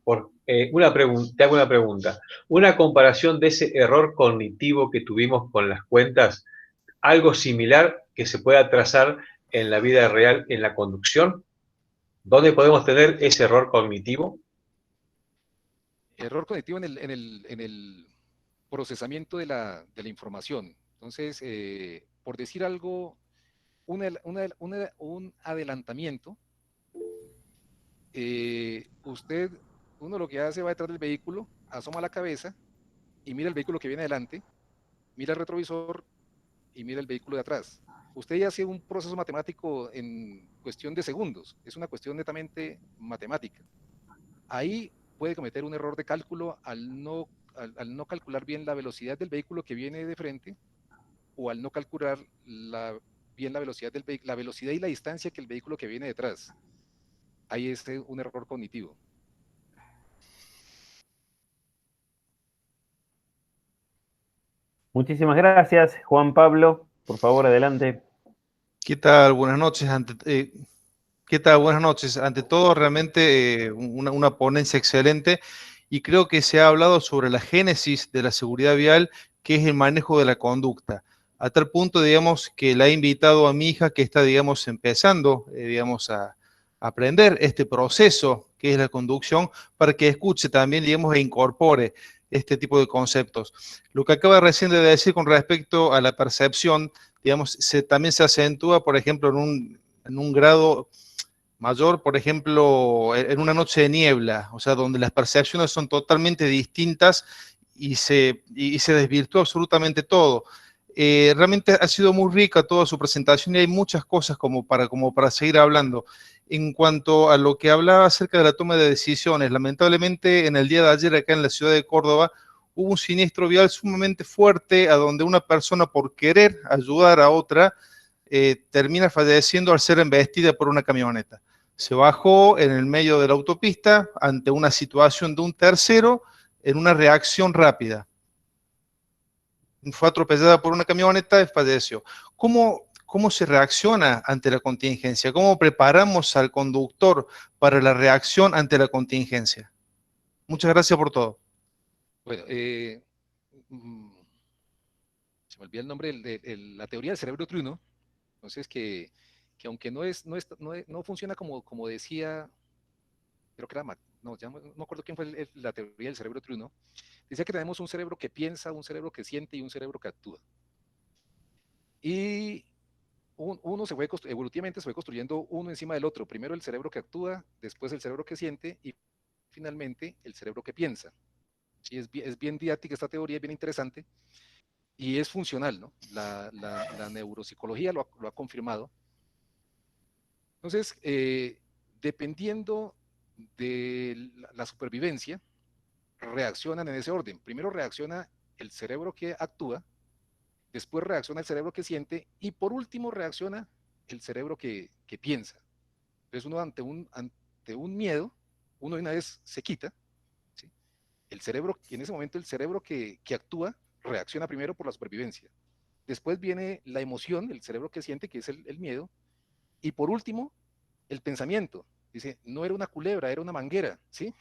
una pregunta? Te hago una pregunta. Una comparación de ese error cognitivo que tuvimos con las cuentas, algo similar que se pueda trazar en la vida real en la conducción. ¿Dónde podemos tener ese error cognitivo? Error cognitivo en el procesamiento de la información. Entonces, por decir algo, un adelantamiento, uno lo que hace va detrás del vehículo, asoma la cabeza y mira el vehículo que viene adelante, mira el retrovisor y mira el vehículo de atrás. Usted ya hace un proceso matemático en cuestión de segundos, es una cuestión netamente matemática. Ahí puede cometer un error de cálculo al no calcular bien la velocidad del vehículo que viene de frente o al no calcular bien la velocidad la velocidad y la distancia que el vehículo que viene detrás. Ahí es un error cognitivo. Muchísimas gracias, Juan Pablo. Por favor, adelante. ¿Qué tal? Buenas noches. ¿Qué tal? Buenas noches. Ante todo, realmente una ponencia excelente y creo que se ha hablado sobre la génesis de la seguridad vial, que es el manejo de la conducta. A tal punto, digamos, que la he invitado a mi hija que está, digamos, empezando, digamos, a aprender este proceso que es la conducción para que escuche también, digamos, e incorpore este tipo de conceptos. Lo que acaba recién de decir con respecto a la percepción, digamos, también se acentúa, por ejemplo, en un grado mayor, por ejemplo, en una noche de niebla, o sea, donde las percepciones son totalmente distintas y se desvirtúa absolutamente todo. Realmente ha sido muy rica toda su presentación y hay muchas cosas como para seguir hablando. En cuanto a lo que hablaba acerca de la toma de decisiones, lamentablemente en el día de ayer acá en la ciudad de Córdoba hubo un siniestro vial sumamente fuerte a donde una persona por querer ayudar a otra termina falleciendo al ser embestida por una camioneta. Se bajó en el medio de la autopista ante una situación de un tercero en una reacción rápida. Fue atropellada por una camioneta y falleció. ¿Cómo se reacciona ante la contingencia? ¿Cómo preparamos al conductor para la reacción ante la contingencia? Muchas gracias por todo. Bueno, se me olvida el nombre de la teoría del cerebro trueno. Entonces, que aunque no funciona como decía, creo que era, no me acuerdo quién fue la teoría del cerebro trueno, decía que tenemos un cerebro que piensa, un cerebro que siente y un cerebro que actúa. Y uno evolutivamente se fue construyendo uno encima del otro. Primero el cerebro que actúa, después el cerebro que siente y finalmente el cerebro que piensa. Sí, es bien didáctica esta teoría, es bien interesante y es funcional, ¿no? La neuropsicología lo ha confirmado. Entonces, dependiendo de la supervivencia, reaccionan en ese orden. Primero reacciona el cerebro que actúa, después reacciona el cerebro que siente y por último reacciona el cerebro que piensa. Entonces uno ante un miedo, uno de una vez se quita, ¿sí? El cerebro, en ese momento el cerebro que actúa reacciona primero por la supervivencia. Después viene la emoción, el cerebro que siente, que es el miedo, y por último, el pensamiento. Dice, no era una culebra, era una manguera, ¿sí?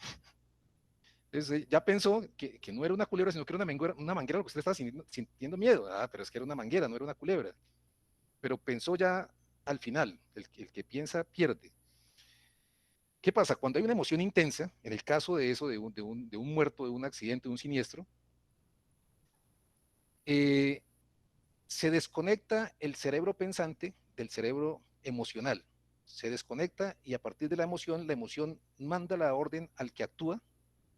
Entonces ya pensó que no era una culebra, sino que era una manguera lo que usted estaba sintiendo miedo. Ah, pero es que era una manguera, no era una culebra. Pero pensó ya al final, el que piensa pierde. ¿Qué pasa? Cuando hay una emoción intensa, en el caso de eso, de un muerto, de un accidente, de un siniestro, se desconecta el cerebro pensante del cerebro emocional. Se desconecta y a partir de la emoción manda la orden al que actúa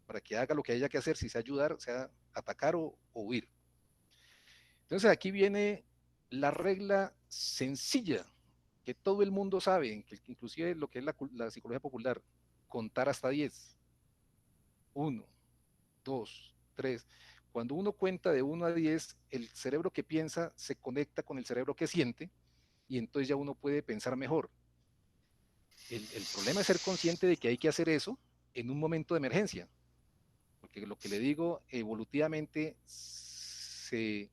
para que haga lo que haya que hacer, si sea ayudar, sea atacar o huir. Entonces aquí viene la regla sencilla que todo el mundo sabe, que inclusive lo que es la psicología popular, contar hasta 10. 1, 2, 3. Cuando uno cuenta de 1 a 10, el cerebro que piensa se conecta con el cerebro que siente y entonces ya uno puede pensar mejor. El problema es ser consciente de que hay que hacer eso en un momento de emergencia. Porque lo que le digo, evolutivamente se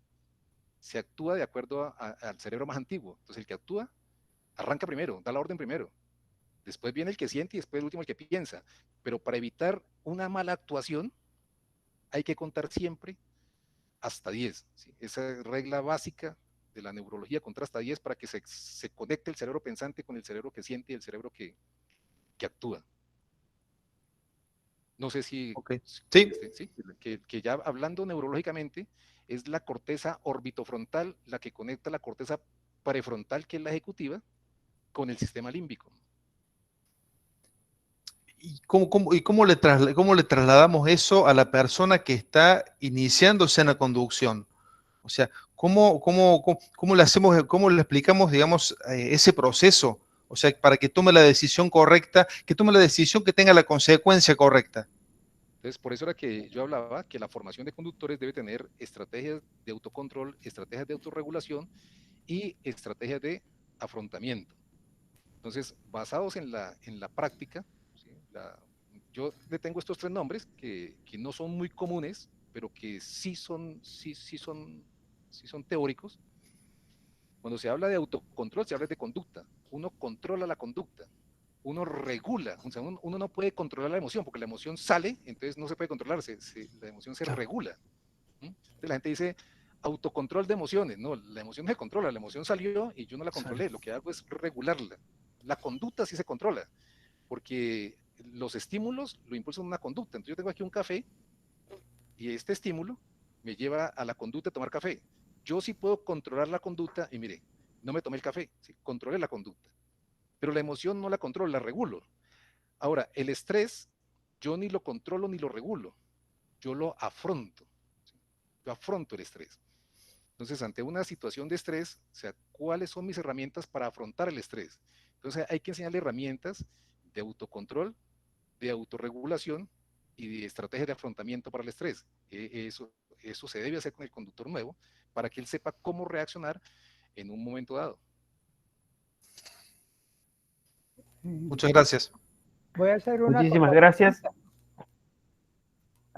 actúa de acuerdo al cerebro más antiguo. Entonces el que actúa arranca primero, da la orden primero. Después viene el que siente y después el último el que piensa. Pero para evitar una mala actuación, hay que contar siempre hasta 10. ¿Sí? Esa regla básica de la neurología, contar hasta 10 para que se conecte el cerebro pensante con el cerebro que siente y el cerebro que actúa. No sé si... Okay. Sí. ¿sí? Que ya hablando neurológicamente, es la corteza orbitofrontal la que conecta la corteza prefrontal, que es la ejecutiva, con el sistema límbico. ¿Y cómo le trasladamos eso a la persona que está iniciándose en la conducción? O sea, ¿cómo le hacemos, cómo le explicamos, digamos, ese proceso? O sea, para que tome la decisión correcta, que tome la decisión que tenga la consecuencia correcta. Entonces, por eso era que yo hablaba que la formación de conductores debe tener estrategias de autocontrol, estrategias de autorregulación y estrategias de afrontamiento. Entonces, basados en la práctica, ¿sí? Yo le tengo estos 3 nombres que no son muy comunes, pero que sí son teóricos. Cuando se habla de autocontrol, se habla de conducta. Uno controla la conducta, uno regula, o sea, uno no puede controlar la emoción, porque la emoción sale, entonces no se puede controlar, la emoción se regula. Entonces la gente dice, autocontrol de emociones. No, la emoción no se controla, la emoción salió y yo no la controlé, lo que hago es regularla. La conducta sí se controla, porque los estímulos lo impulsan una conducta. Entonces yo tengo aquí un café y este estímulo me lleva a la conducta de tomar café. Yo sí puedo controlar la conducta y mire, no me tomé el café, ¿sí? Controlé la conducta. Pero la emoción no la controlo, la regulo. Ahora, el estrés, yo ni lo controlo ni lo regulo, yo lo afronto. ¿Sí? Yo afronto el estrés. Entonces, ante una situación de estrés, o sea, ¿cuáles son mis herramientas para afrontar el estrés? Entonces, hay que enseñarle herramientas de autocontrol, de autorregulación y de estrategias de afrontamiento para el estrés. Eso se debe hacer con el conductor nuevo para que él sepa cómo reaccionar en un momento dado. Muchas gracias. Voy a hacer una... Muchísimas gracias.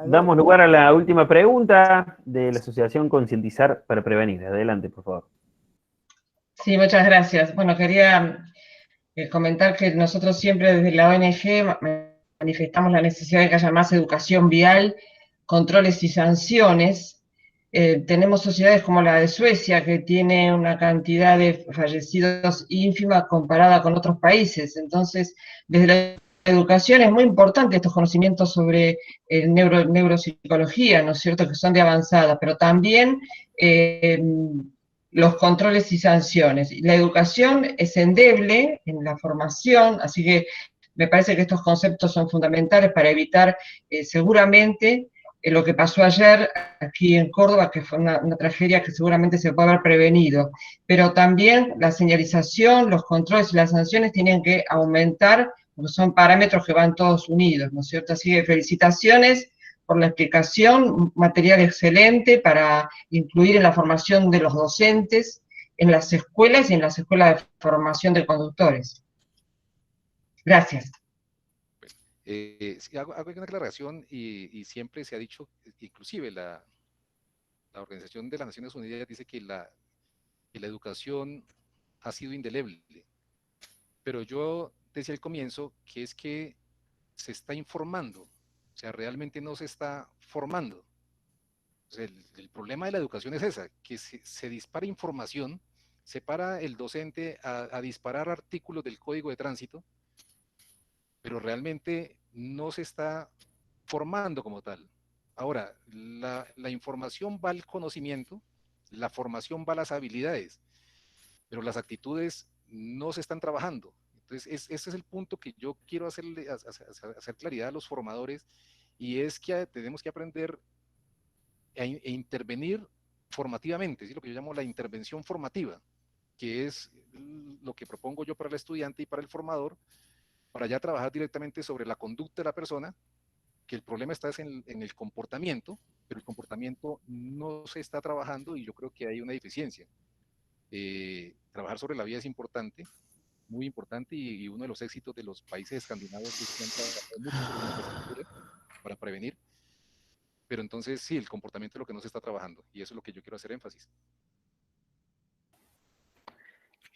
Damos lugar a la última pregunta de la Asociación Concientizar para Prevenir. Adelante, por favor. Sí, muchas gracias. Bueno, quería comentar que nosotros siempre desde la ONG manifestamos la necesidad de que haya más educación vial, controles y sanciones. Tenemos sociedades como la de Suecia, que tiene una cantidad de fallecidos ínfima comparada con otros países. Entonces, desde la educación es muy importante estos conocimientos sobre neuropsicología, ¿no es cierto?, que son de avanzada, pero también los controles y sanciones. La educación es endeble en la formación, así que me parece que estos conceptos son fundamentales para evitar seguramente lo que pasó ayer aquí en Córdoba, que fue una tragedia que seguramente se puede haber prevenido. Pero también la señalización, los controles y las sanciones tienen que aumentar, porque son parámetros que van todos unidos, ¿no es cierto? Así que felicitaciones por la explicación, material excelente para incluir en la formación de los docentes, en las escuelas y en las escuelas de formación de conductores. Gracias. Sí, hago una aclaración y siempre se ha dicho, inclusive la Organización de las Naciones Unidas dice que la educación ha sido indeleble, pero yo decía al comienzo que es que se está informando, o sea, realmente no se está formando. O sea, el problema de la educación es esa, que se dispara información, se para el docente a disparar artículos del Código de Tránsito, pero realmente no se está formando como tal. Ahora, la información va al conocimiento, la formación va a las habilidades, pero las actitudes no se están trabajando. Entonces, ese es el punto que yo quiero hacer claridad a los formadores, y es que tenemos que aprender e intervenir formativamente, ¿sí? Lo que yo llamo la intervención formativa, que es lo que propongo yo para el estudiante y para el formador, para ya trabajar directamente sobre la conducta de la persona, que el problema está en el comportamiento, pero el comportamiento no se está trabajando y yo creo que hay una deficiencia. Trabajar sobre la vida es importante, muy importante, y uno de los éxitos de los países escandinavos es que han trabajado mucho sobre la infraestructura para prevenir, pero entonces sí, el comportamiento es lo que no se está trabajando, y eso es lo que yo quiero hacer énfasis.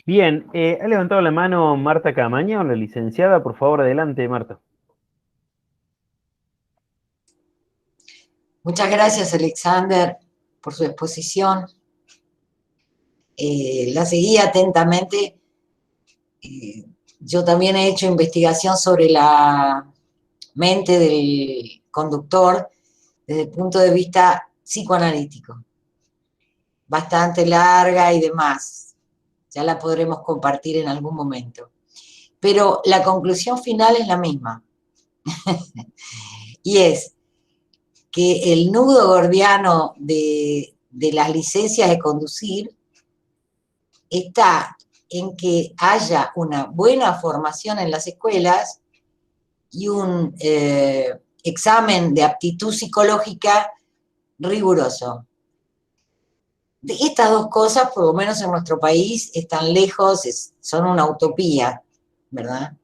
Bien, ha levantado la mano Marta Camaño, la licenciada. Por favor, adelante, Marta. Muchas gracias, Alexander, por su exposición. La seguí atentamente. Yo también he hecho investigación sobre la mente del conductor desde el punto de vista psicoanalítico. Bastante larga y demás. Ya la podremos compartir en algún momento. Pero la conclusión final es la misma. Y es que el nudo gordiano de las licencias de conducir está en que haya una buena formación en las escuelas y un examen de aptitud psicológica riguroso. Estas dos cosas, por lo menos en nuestro país, están lejos, son una utopía, ¿verdad?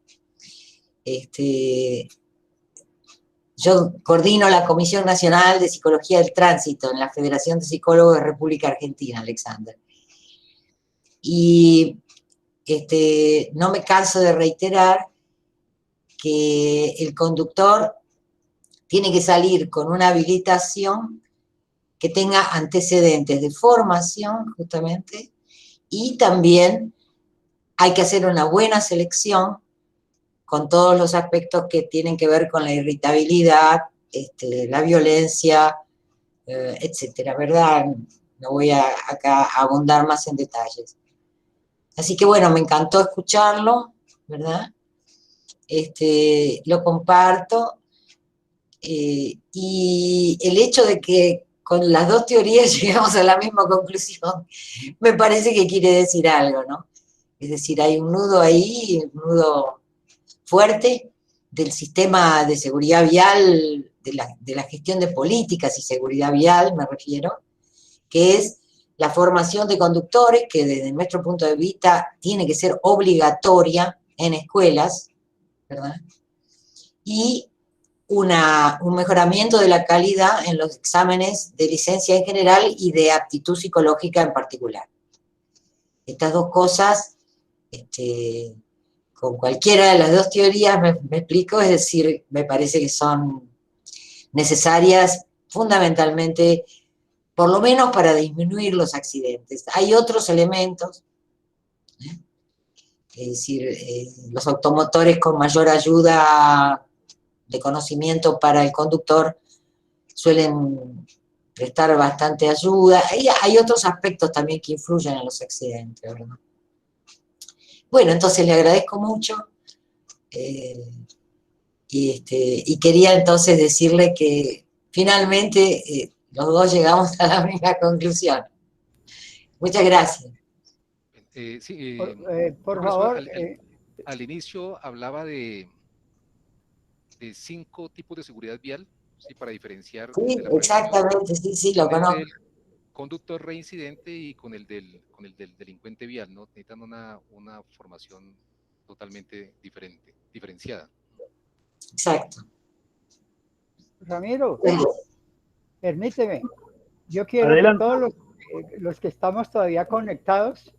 Yo coordino la Comisión Nacional de Psicología del Tránsito en la Federación de Psicólogos de República Argentina, Alexander. Y no me canso de reiterar que el conductor tiene que salir con una habilitación que tenga antecedentes de formación, justamente, y también hay que hacer una buena selección con todos los aspectos que tienen que ver con la irritabilidad, la violencia, etcétera, ¿verdad? No voy acá a abundar más en detalles. Así que bueno, me encantó escucharlo, ¿verdad? Lo comparto, y el hecho de que con las dos teorías llegamos a la misma conclusión, me parece que quiere decir algo, ¿no? Es decir, hay un nudo ahí, un nudo fuerte del sistema de seguridad vial, de la gestión de políticas y seguridad vial, me refiero, que es la formación de conductores, que desde nuestro punto de vista tiene que ser obligatoria en escuelas, ¿verdad? Y un mejoramiento de la calidad en los exámenes de licencia en general y de aptitud psicológica en particular. Estas dos cosas, con cualquiera de las dos teorías me explico, es decir, me parece que son necesarias fundamentalmente, por lo menos para disminuir los accidentes. Hay otros elementos, es decir, los automotores con mayor ayuda de conocimiento para el conductor suelen prestar bastante ayuda. Hay otros aspectos también que influyen en los accidentes, ¿verdad? Bueno, entonces le agradezco mucho y quería entonces decirle que finalmente los dos llegamos a la misma conclusión. Muchas gracias. Por favor. Al inicio hablaba de 5 tipos de seguridad vial, ¿sí? Para diferenciar. Sí, exactamente, sí, lo conozco. El conductor reincidente y con el del delincuente vial, ¿no? Necesitan una formación totalmente diferenciada. Exacto. Ramiro, permíteme, yo quiero Adelante. que todos los que estamos todavía conectados,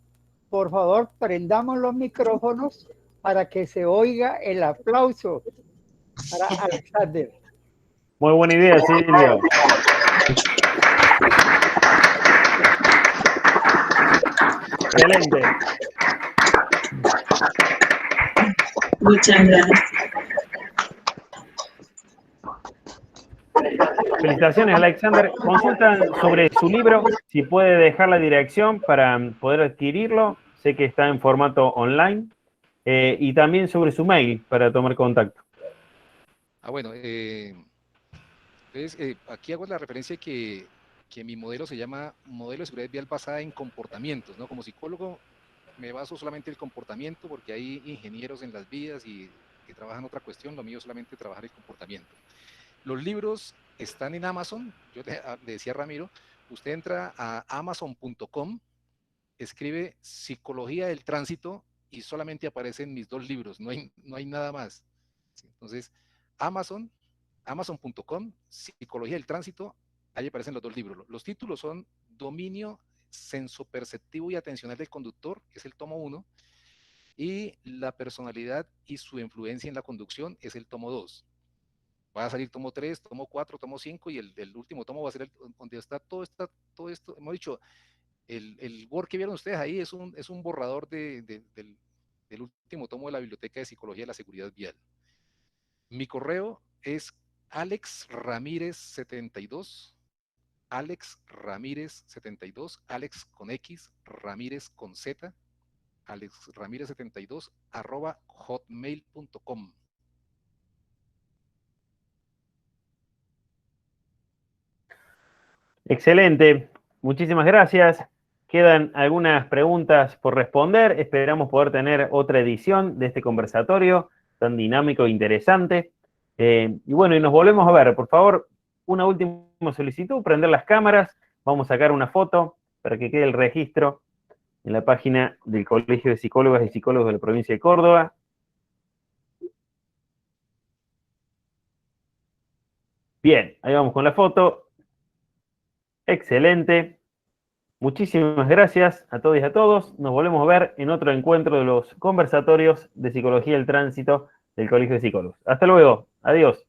por favor, prendamos los micrófonos para que se oiga el aplauso para Alexander. Muy buena idea, Silvio. Excelente. Muchas gracias. Felicitaciones, Alexander. Consultan sobre su libro, si puede dejar la dirección para poder adquirirlo. Sé que está en formato online. Y también sobre su mail para tomar contacto. Bueno, aquí hago la referencia que mi modelo se llama modelo de seguridad vial basada en comportamientos, ¿no? Como psicólogo me baso solamente en el comportamiento porque hay ingenieros en las vías y que trabajan otra cuestión, lo mío es solamente trabajar el comportamiento. Los libros están en Amazon. Yo le decía a Ramiro, usted entra a amazon.com, escribe Psicología del Tránsito y solamente aparecen mis 2 libros, no hay nada más. Entonces, amazon.com, Psicología del Tránsito, ahí aparecen los 2 libros. Los títulos son Dominio sensoperceptivo y atencional del conductor, que es el tomo 1, y La personalidad y su influencia en la conducción, es el tomo 2. Va a salir tomo 3, tomo 4, tomo 5 y el último tomo va a ser donde está todo esto. Hemos dicho, el Word que vieron ustedes ahí es un borrador del último tomo de la Biblioteca de Psicología de la Seguridad Vial. Mi correo es alexramirez72, alexramirez72, Alex con X, Ramírez con Z, alexramirez72 @hotmail.com. Excelente, muchísimas gracias. Quedan algunas preguntas por responder. Esperamos poder tener otra edición de este conversatorio tan dinámico e interesante. Y bueno, y nos volvemos a ver. Por favor, una última solicitud, prender las cámaras. Vamos a sacar una foto para que quede el registro en la página del Colegio de Psicólogas y Psicólogos de la provincia de Córdoba. Bien, ahí vamos con la foto. Excelente. Muchísimas gracias a todos y a todos. Nos volvemos a ver en otro encuentro de los conversatorios de Psicología del Tránsito del Colegio de Psicólogos. Hasta luego. Adiós.